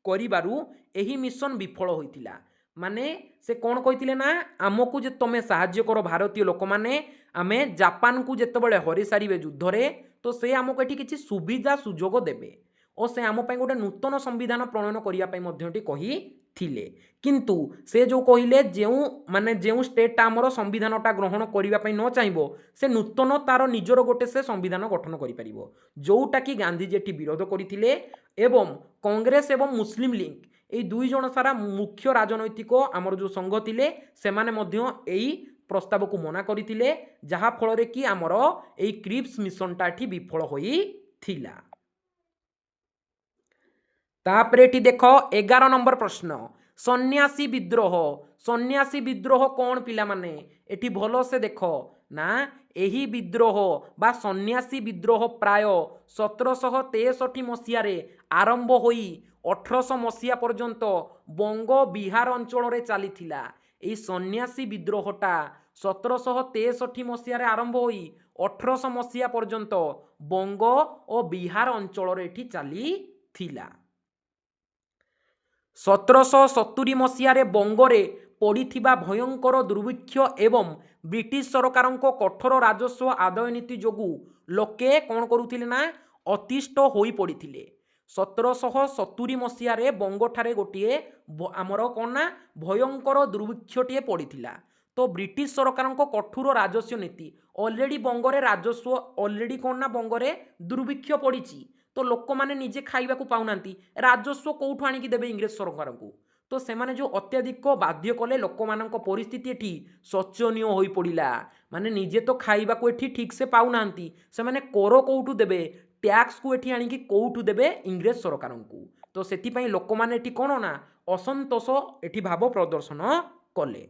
କରିବାରୁ ଏହି ମିଶନ ବିଫଳ ହୋଇଥିଲା। ମାନେ ସେ କ'ଣ କହିଥିଲେ ନା ଆମକୁ ଯେ ତମେ ସାହାଯ୍ୟ କର ଭାରତୀୟ ଲୋକମାନେ, ଆମେ ଜାପାନକୁ ଯେତେବେଳେ ହରିସାରିବେ ଯୁଦ୍ଧରେ, ତ ସେ ଆମକୁ ଏଠି କିଛି ସୁବିଧା ସୁଯୋଗ ଦେବେ ଓ ସେ ଆମ ପାଇଁ ଗୋଟେ ନୂତନ ସମ୍ବିଧାନ ପ୍ରଣୟନ କରିବା ପାଇଁ ମଧ୍ୟ ଏଠି କହିଥିଲେ। କିନ୍ତୁ ସେ ଯେଉଁ କହିଲେ ଯେଉଁ ଷ୍ଟେଟ୍ଟା ଆମର ସମ୍ବିଧାନଟା ଗ୍ରହଣ କରିବା ପାଇଁ ନ ଚାହିଁବ, ସେ ନୂତନ ତାର ନିଜର ଗୋଟେ ସେ ସମ୍ବିଧାନ ଗଠନ କରିପାରିବ, ଯେଉଁଟାକି ଗାନ୍ଧିଜୀ ଏଠି ବିରୋଧ କରିଥିଲେ। ଏବଂ କଂଗ୍ରେସ ଏବଂ ମୁସଲିମ ଲିଗ এই ଦୁଇ ଜଣ ସାରା ମୁଖ୍ୟ ରାଜନୈତିକ ଆମର ଯେଉଁ ସଂଘ ଥିଲେ, ସେମାନେ ମଧ୍ୟ ଏଇ ପ୍ରସ୍ତାବକୁ ମନା କରିଥିଲେ, ଯାହାଫଳରେ କି ଆମର ଏଇ କ୍ରିପ୍ସ ମିଶନଟା ଏଠି ବିଫଳ ହୋଇଥିଲା। ତାପରେ ଏଠି ଦେଖ 11 ନମ୍ବର ପ୍ରଶ୍ନ, ସନ୍ନ୍ୟାସୀ ବିଦ୍ରୋହ। ସନ୍ନ୍ୟାସୀ ବିଦ୍ରୋହ କ'ଣ ପିଲାମାନେ? ଏଠି ଭଲସେ ଦେଖ ନା ଏହି ବିଦ୍ରୋହ ବା ସନ୍ନ୍ୟାସୀ ବିଦ୍ରୋହ ପ୍ରାୟ 1763 ମସିହାରେ ଆରମ୍ଭ ହୋଇ 1800 ମସିହା ପର୍ଯ୍ୟନ୍ତ ବଙ୍ଗ ବିହାର ଅଞ୍ଚଳରେ ଚାଲିଥିଲା। ଏହି ସନ୍ନ୍ୟାସୀ ବିଦ୍ରୋହଟା 1763 ମସିହାରେ ଆରମ୍ଭ ହୋଇ 1800 ମସିହା ପର୍ଯ୍ୟନ୍ତ ବଙ୍ଗ ଓ ବିହାର ଅଞ୍ଚଳରେ ଏଠି ଚାଲିଥିଲା। 1770 ମସିହାରେ ବଙ୍ଗରେ ପଡ଼ିଥିବା ଭୟଙ୍କର ଦୁର୍ଭିକ୍ଷ ଏବଂ ବ୍ରିଟିଶ ସରକାରଙ୍କ କଠୋର ରାଜସ୍ୱ ଆଦାୟ ନୀତି ଯୋଗୁଁ ଲୋକେ କ'ଣ କରୁଥିଲେ ନା ଅତିଷ୍ଠ ହୋଇପଡ଼ିଥିଲେ। 1770 ମସିହାରେ ବଙ୍ଗଠାରେ ଗୋଟିଏ ଆମର କ'ଣ ନା ଭୟଙ୍କର ଦୁର୍ଭିକ୍ଷଟିଏ ପଡ଼ିଥିଲା। ତ ବ୍ରିଟିଶ ସରକାରଙ୍କ କଠୋର ରାଜସ୍ୱ ନୀତି, ଅଲରେଡ଼ି ବଙ୍ଗରେ କ'ଣ ନା ବଙ୍ଗରେ ଦୁର୍ଭିକ୍ଷ ପଡ଼ିଛି, ତ ଲୋକମାନେ ନିଜେ ଖାଇବାକୁ ପାଉନାହାନ୍ତି, ରାଜସ୍ୱ କେଉଁଠୁ ଆଣିକି ଦେବେ ଇଂରେଜ ସରକାରଙ୍କୁ? ତ ସେମାନେ ଯେଉଁ ଅତ୍ୟଧିକ ବାଧ୍ୟ କଲେ, ଲୋକମାନଙ୍କ ପରିସ୍ଥିତି ଏଠି ଶୋଚନୀୟ ହୋଇପଡ଼ିଲା। ମାନେ ନିଜେ ତ ଖାଇବାକୁ ଏଠି ଠିକ୍ସେ ପାଉନାହାନ୍ତି, ସେମାନେ କର କେଉଁଠୁ ଦେବେ? ଟ୍ୟାକ୍ସକୁ ଏଠି ଆଣିକି କେଉଁଠୁ ଦେବେ? ଇଂରେଜ ସରକାରଙ୍କୁ। तो से लोक मैंने कौन ना असंतोष एटी भाव प्रदर्शन कले।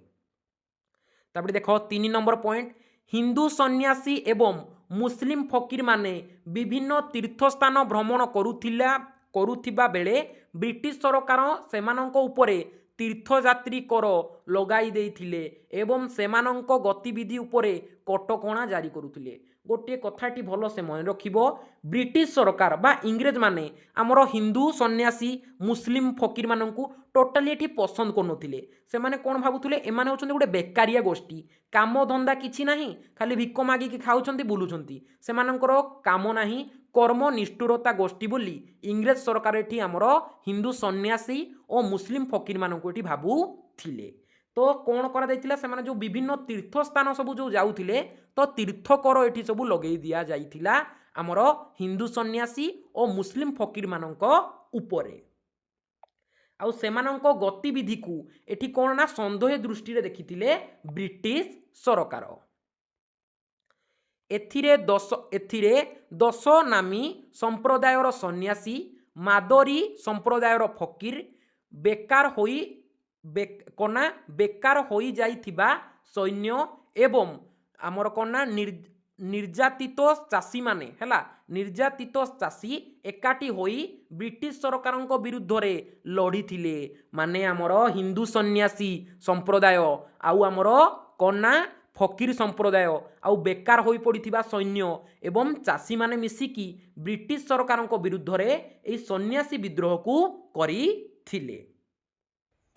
तापर देख 3 नंबर पॉइंट, हिंदू सन्यासी एवं मुस्लिम फकीर माने विभिन्न तीर्थस्थान भ्रमण करुथिबा बेले ब्रिटिश सरकार सेमानंक उपरे तीर्थयात्री कर लगाई देइथिले एवं सेमानंक गतिविधि उपरे कटकणा जारी करुथिले। गोटे कथाटी भल से मन रखिबो, ब्रिटिश सरकार बा इंग्रेज माने आमर हिंदू सन्यासी मुस्लिम फकीर मानंकु टोटाली एठी पसंद करनथिले। से माने कोन भाबुथिले एमाने होचंती गोटे बेकारिया गोष्ठी, काम धंदा किछि नाही, खाली भिक मागी कि खाउछंती बुलुछंती, सेमानंकर काम नाही, कर्म निष्ठुरता गोष्ठी बोली इंग्रेज सरकार एठी आमर हिंदू सन्यासी और मुस्लिम फकीर मानंकु एठी भाबुथिले। तो कौन करा जाइथिला, सेमाने जो विभिन्न तीर्थ स्थान सब जो जाउथिले तो तीर्थकर एठी सब लगेई दिया जाइथिला आमर हिंदू सन्यासी और मुस्लिम फकीर मानंक उपरे। आउ सेमानंक गतिविधि को एठी कौन ना संदेह दृष्टि देखिथिले ब्रिटिश सरकार। एथिरे दश नामी संप्रदायर सन्यासी, मादरी संप्रदायर फकीर, बेकार होई जाइथिबा सैन्य एवं आमर कना निर्यातित चाषी माने हैला, निर्यातित चाषी एकाठी होई ब्रिटिश सरकार विरुद्ध रे लड़ी थिले। माने आमर हिंदू सन्यासी संप्रदाय आउ आमर कना फकीर संप्रदाय आउ बेकार होई पड़िथिबा सैन्य एवं चाषी माने मिसिकी ब्रिटिश सरकार विरुद्ध रे एई सन्यासी विद्रोह को करी थिले।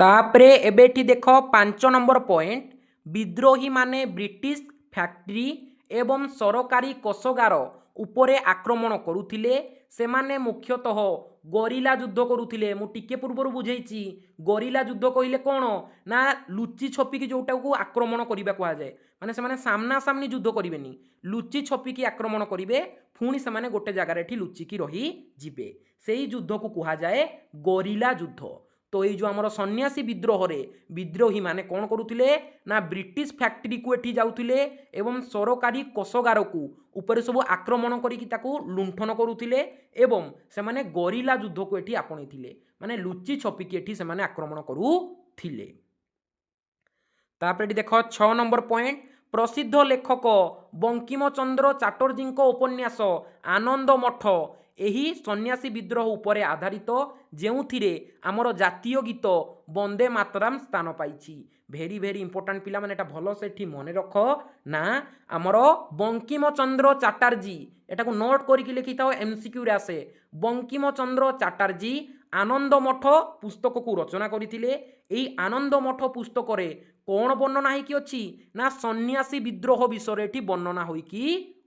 तापरे एबेठी देख 5 नंबर पॉइंट, विद्रोही माने ब्रिटिश फैक्ट्री एवं सरकारी कोषगार उपरे आक्रमण करुथिले। सेमाने मुख्यतः गोरिला युद्ध करुथिले। मु टिके पूर्व बुझेइछि, गोरिला युद्ध कहिले कोन ना लुचि छपिकी जोटा को आक्रमण करिबा कुआ जाय, माने सेमाने सामना सामनी युद्ध करिवेनी, लुचि छपिकी आक्रमण करिवे, पुणी सेमाने गोटे जगार एठी लुचिकी रही जिवे, सेही युद्ध को कुहा जाए गोरिला युद्ध। तो ये जो आमर सन्यासी विद्रोह रे विद्रोही माने कौन करुथिले ना ब्रिटिश फैक्ट्री को एठी जाउथिले एवं सरकारी कोषगार को ऊपर सब आक्रमण करिकी ताकू लुंठन करुथिले एवं सेमाने गोरिला युद्ध को एठी आपणैथिले, माने लुचि छपिकी एठी सेमाने आक्रमण करुथिले। तापर देख 6 नंबर पॉइंट, प्रसिद्ध लेखक बंकिम चंद्र चटर्जी उपन्यास आनंद मठ एही सन्यासी विद्रोह उपरे आधारित, जेउथिरे आमर जातीय गीत वंदे मातरम स्थान पाइछि। भेरी भेरी इंपोर्टेंट पिला माने एटा भलो से एठी मने रख ना, आमर बंकिम चंद्र चटर्जी एटा को नोट करिकि लिखि थाओ, एमसीक्यू रे आसे। बंकिम चंद्र चटर्जी आनंद मठ पुस्तक को रचना करिथिले। एई आनंद मठ पुस्तक रे कोन वर्णना होइकि अछि ना सन्यासी विद्रोह विषय एठी वर्णना होइकि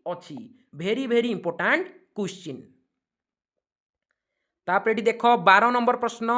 अछि। भेरी भेरी इंपोर्टेंट क्वेश्चन। तापर एठी देख 12 नंबर प्रश्न,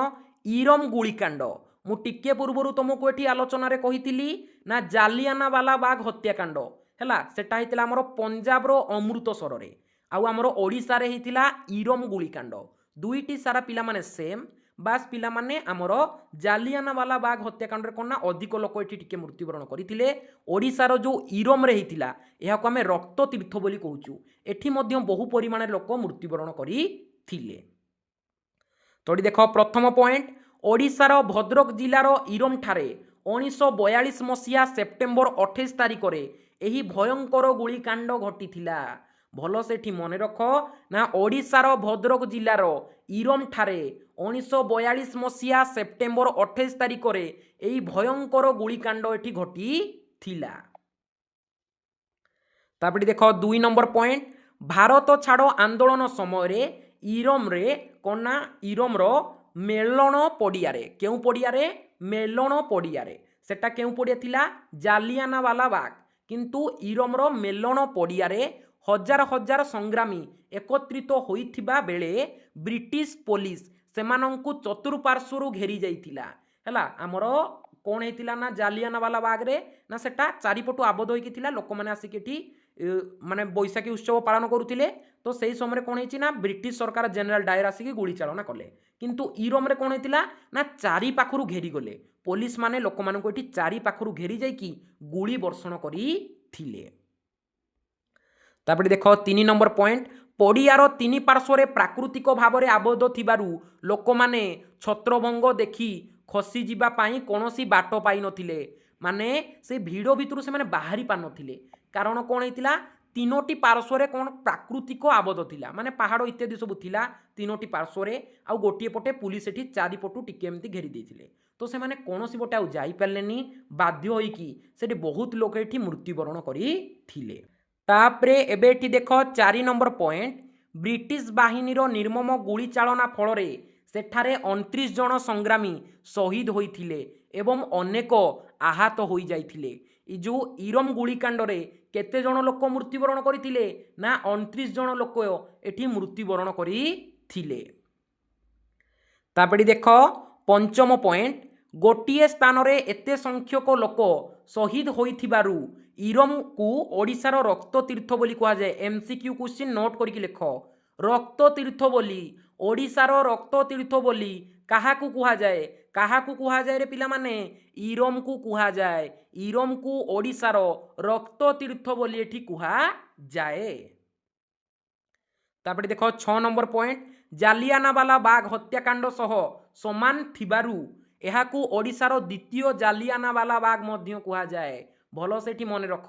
इरम गुलिकांड। मु टिके पूर्व तुमको एठी आलोचना रे कहितिली ना जालियानावाला बाग हत्याकांड हैला, सेटा हितला हमर पंजाब रो अमृतसर रे, आउ हमर ओडिसा रे हितला इरम गुलिकांड। दुईटी सारा पिला माने सेम, बास पिला माने हमर जालियानावाला बाग हत्याकांड रे कोना अधिक लोक एठी टिके मृत्युवरण करिथिले। ओडिसा रो जो इरम रे हितला एहा को हमें रक्त तीर्थ बोली कहूचु, एठी मध्य बहु परिमाण लोक मृत्युवरण करिथिले। तोड़ी देख प्रथम पॉइंट, ओडिशार भद्रक जिलार इरम ठारे 1942 मसीहा सेप्टेम्बर 28 तारिख रे एही भयंकर गुलिकांड घटिथिला। भल से एठी मने रख ना, ओडिशार भद्रक जिलार इरम ठारे 1942 मसीहा सेप्टेम्बर 28 तारिख रे एही भयंकर गुलिकांड एठी घटिथिला। तापर देख 2 नंबर पॉइंट, भारत छाड़ो आंदोलन समय रे इरम रे कोना इरम रो मेलण पड़िया रे, केउ पड़िया रे मेलण पड़िया रे, सेटा केउ पड़िया थिला जालियानावाला बाग, किंतु इरम रो मेलण पड़िया रे हजार हजार संग्रामी एकत्रित होइथिबा बेले ब्रिटिश पुलिस सेमानंकु चतुर्पार्श्वरु घेरी जाइथिला हैला। हमर कोन हेतिला ना जालियानावाला बाग रे ना सेटा चारिपटु आबद्ध होइकि थिला, लोक माने आसिक एठी माने बैशाखी उत्सव पालन करुथिले। तो सही समय कौन है ना ब्रिटिश सरकार जनरल डायर आसिक गुली चालना कले, किंतु इरम रे कौन हेतिला ना चारि पाखरु घेरी गले पुलिस माने लोक मानकु एठी चारि पाखरु घेरी जाइकि गुली वर्षण करी थिले। तापर देख 3 नंबर पॉइंट, पड़ियार तीन पार्श्वर प्राकृतिक भाव में आबद्ध थिबारु लोकमाने छत्रभंग देखि खसी जीवा पाई कोनोसी बाट पाई नथिले माने से भिड़ भितरु से माने बाहरी पार नथिले कारण कौन होइतिला तीनोटी पार्श्वर कौन प्राकृतिक आबद्ध थिला माने पहाड़ इत्यादि सब थिला तीनोटी पार्श्वर आउ गोटे पटे पुलिस एठी चारिपटु टिके एमती घेरी देइथिले तो से माने कोनोसी पटे आउ जाई पारलेनी बाध्य होइकी सेठी बहुत लोक एठी मृत्युवरण करिथिले। तापरे एबे एठी देखो 4 नंबर पॉइंट ब्रिटिश बाहिनीर निर्मम गुली चालना फल सेठारे 29 जन संग्रामी शहीद होइथिले एवं अनेक आहत होई जाइथिले। इ जो इरम गुलिकांड रे केते जन लोक मृत्युवरण करथिले ना 29 जन लोक एठी मृत्युवरण करथिले। तापड़ी देखो पंचम पॉइंट गोटिए स्थान रे एते संख्यक लोक शहीद होइथिबारु इरम को ओडिशार रक्त तीर्थ बोली कहा जाए। एमसीक्यू क्वेश्चन नोट करके लिख रक्त तीर्थ बोली ओडिशार रक्त तीर्थ बोली काहाकू कुहा जाए काहाकू कुहा जाए रे पिला माने इरम को कुहा जाए। इरम को ओडिशार रक्त तीर्थ बोली एठी कुहा जाए। तापरे देखो 6 नंबर पॉइंट जालियानावाला बाग हत्याकांड सह समान थिबारु एहाकू ओडिशार द्वितीय जालियानावाला बाग मध्य कुहा जाए। भलो सेठी मन रख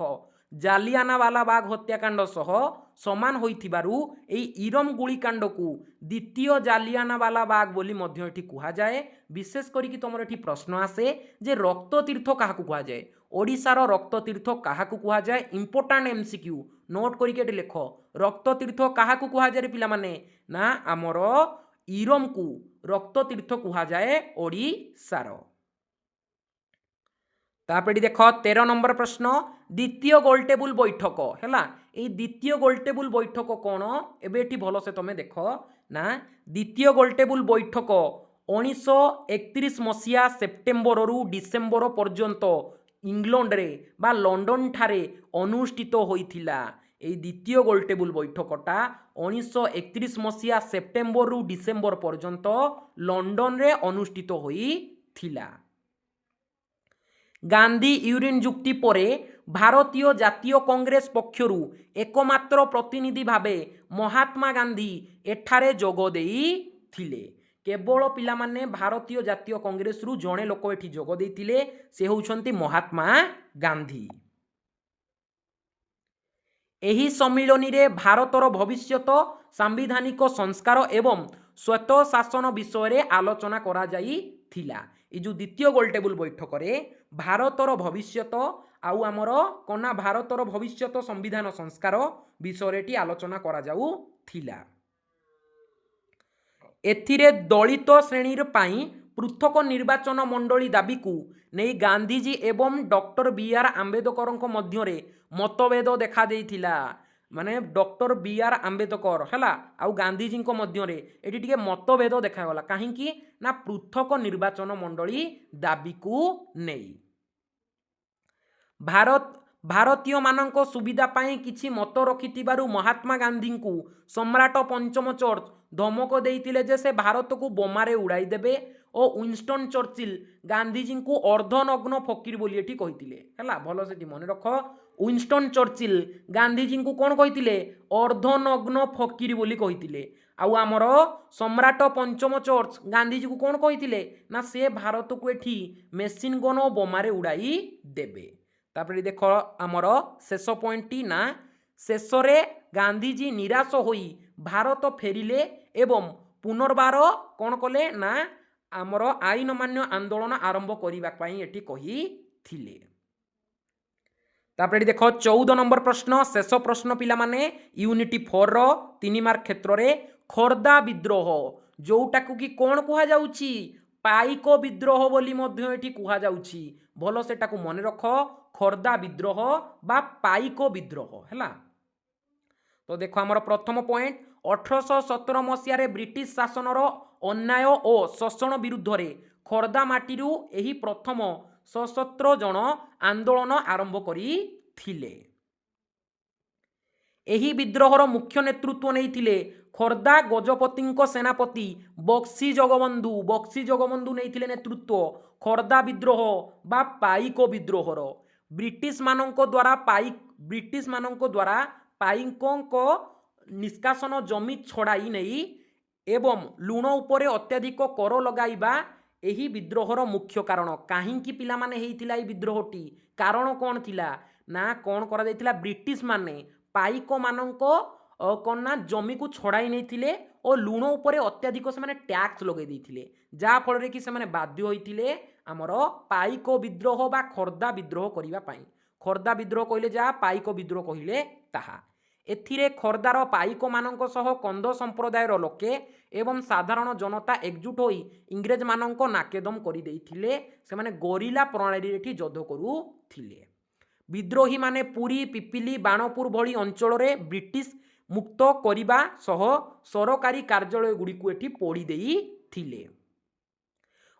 जालियानावाला बाग हत्याकांड सह समान होइथिबारु एई इरम गुलिकांड को द्वितीय जालियानावाला बाग बोली मध्य एठी कुहा जाए। विशेष करिकि तमर एठी प्रश्न आसे जे रक्त तीर्थ काहाकू कुहा जाए ओडिशार रक्त तीर्थ काहाकू कुहा जाए। इंपोर्टेंट एमसीक्यू नोट करके एठी लिख रक्त तीर्थ काहाकू कुहा जाए पिला माने ना आमर इरम को रक्त तीर्थ कुहा जाए ओडिशार। तापरे देख 13 नंबर प्रश्न द्वितीय गोलटेबुल बैठक है ये द्वितीय गोलटेबुल बैठक कौन एबेठी भल से तुम देख ना द्वितीय गोलटेबुल बैठक 1931 मसीहा सेप्टेम्बर रु डिसेम्बर पर्यंत इंग्लैंड रे बा लंडन ठारे अनुष्ठित होइथिला। এই দ্বিতীয় গোলটেবুল বৈঠকটা 1931 মସିହା সেপ্টেম্বর রু ডিসেম্বর পর্যন্ত লন্ডনরে অনুষ্ঠিত হইছিলা। গান্ধী ইউরিন যুক্তি পরে ভারতীয় জাতীয় কংগ্রেস পক্ষরু একমাত্র প্রতিনিধি ভাবে মহাত্মা গান্ধী এঠারে যোগ দেইथिले। केवल पिला माने भारतीय जातीय कांग्रेस रु जणे लोक एठी जोग देइथिले से होउछंती महात्मा गांधी। एही सम्मिलनी रे भारतर भविष्यत सांविधानिक संस्कार एवं स्वत शासन विषय रे आलोचना करा जाइथिला। ए जो द्वितीय गोलटेबुल बैठक रे भारतर भविष्यत आउ आमर कोना भारतर भविष्यत संविधान संस्कार विषय रे आलोचना करा जाउथिला। एथिरे दलित श्रेणी पाई पृथक निर्वाचन मंडली दाबी को नहीं गांधीजी एवं डॉक्टर बी आर आंबेडकर मध्य मतभेद देखा देइथिला। माने डॉक्टर बी आर आंबेडकर है आउ गांधीजी मध्य एटी टिके मतभेद देखागला कहीं ना पृथक निर्वाचन मंडली दाबी को नहीं। भारतीय मानक सुविधा पाई किछि मत रखिथिबारु महात्मा गांधी को सम्राट पंचम चर्च धमक देइथिले जे से भारत को बोमारे उड़ाई देबे और विंस्टन चर्चिल गांधीजी को अर्धनग्न फकीर बोली एठी कहिथिले हैला। भलो सेठी मन रख विंस्टन चर्चिल गांधीजी को कौन कहिथिले अर्धनग्न फकीर बोली कहिथिले। आउ आमर सम्राट पंचम चर्च गांधीजी को कौन कहिथिले ना से भारत को एठी मेसिन गन और बोमारे उड़ाई देबे। तापरे देख आमर शेष पॉइंट ना शेषरे गांधीजी निराश होई भारत फेरिले एवं पुनर्बार कौन कले ना आमर आईन मान्य आंदोलन आरंभ करने एटी कहिथिले। तापरे देख 14 नंबर प्रश्न शेष प्रश्न पिला माने यूनिटी 4 रो 3 मार्क क्षेत्र रे खोर्धा विद्रोह जोटाकू कि कौन कुहा जाउची पाइक विद्रोह बोली मध्य एटी कुहा जाउची। भलो सेटाकू मन रख खोर्धा विद्रोह बा पाइक विद्रोह हैला। तो देखो आमर प्रथम पॉइंट 1817 मसीह ब्रिटिश शासनर अन्याय और शोषण विरुद्ध रे खोर्धा माटीरू एही प्रथम सशस्त्र जन आंदोलन आरंभ करिथिले। एही विद्रोहर मुख्य नेतृत्व नैथिले खोर्धा गजपति सेनापति बक्सी जगबंधु नैथिले नेतृत्व खोर्धा विद्रोह बा पाइक विद्रोहर। ब्रिटिश मानक द्वारा पाइकों निष्कासन जमी छड़ाई नहीं एवं लुण उपरे अत्यधिक कर लगाइबा एही विद्रोहर मुख्य कारण। काहींकी पिलामाने हेइथिला एही विद्रोहटी कारण कौन थिला ना कौन करा जाइथिला ब्रिटिश माने पाइक मानंको कौन ना जमी को छड़ाई नहीं और लुण उपरे अत्याधिक से टैक्स लगे देइथिले जा फल कि से बाध्य होइथिले आमर पाइक विद्रोह बा खर्दा विद्रोह करिबा पाई। खर्दा विद्रोह कहले जा पाइक विद्रोह कहले ताहा। एथिरे खर्दार पाइक मानंक सह कंद संप्रदायर लोके एवं साधारण जनता एकजुट होई इंग्रेज मानंक नाकेदम करि देइथिले। से माने गोरिला प्रणाली एठी युद्ध करुथिले। विद्रोही माने पुरी पिपिली बाणपुर भली अंचल रे ब्रिटिश मुक्त करिबा सह सरकारी कार्यालय गुड़िक एठी पोड़ी देइथिले।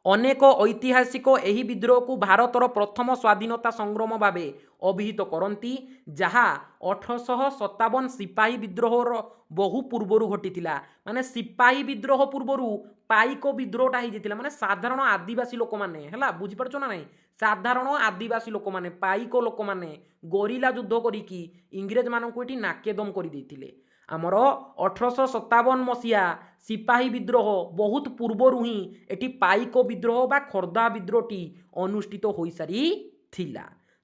अनेक ऐतिहासिक एही विद्रोह को भारतर प्रथम स्वाधीनता संग्राम भावे अभिहित करती जहाँ 1857 सिपाही विद्रोहर बहु पूर्वर घटीथिला। माने सिपाही विद्रोह पूर्वर पाइक विद्रोहटा होइथिला। माने साधारण आदिवासी लोक माने हैला बुझी पारछो ना नहीं साधारण आदिवासी लोक माने पाइक लोक माने गोरिला युद्ध करिकी इंग्रेज माननकु एठी नाकेदम करि देइथिले। आमर 1857 मसीहा सिपाही विद्रोह बहुत पूर्वर ही एटी पाइक विद्रोह बा खर्दा विद्रोहटी अनुष्ठित हो सारी थिला।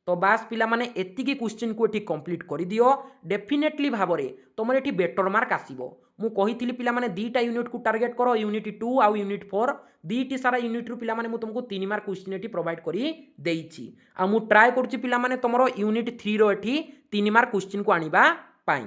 तो बास पिला माने एतिकी क्वेश्चन को एटी कंप्लीट कर दियो डेफिनेटली भाव में तुम एटी बेटर मार्क आसीबो। मु कहिथिली पिला माने दीटा यूनिट को टार्गेट करो यूनिट 2 आउ यूनिट 4 दीटी सारा यूनिट रु पिला माने मु तुमको 3 मार्क क्वेश्चन एटी प्रोवाइड करी देइछि। आ मु ट्राई करछि पिला माने तमरो यूनिट 3 रो एटी 3 मार्क क्वेश्चन को आनिबा पाई।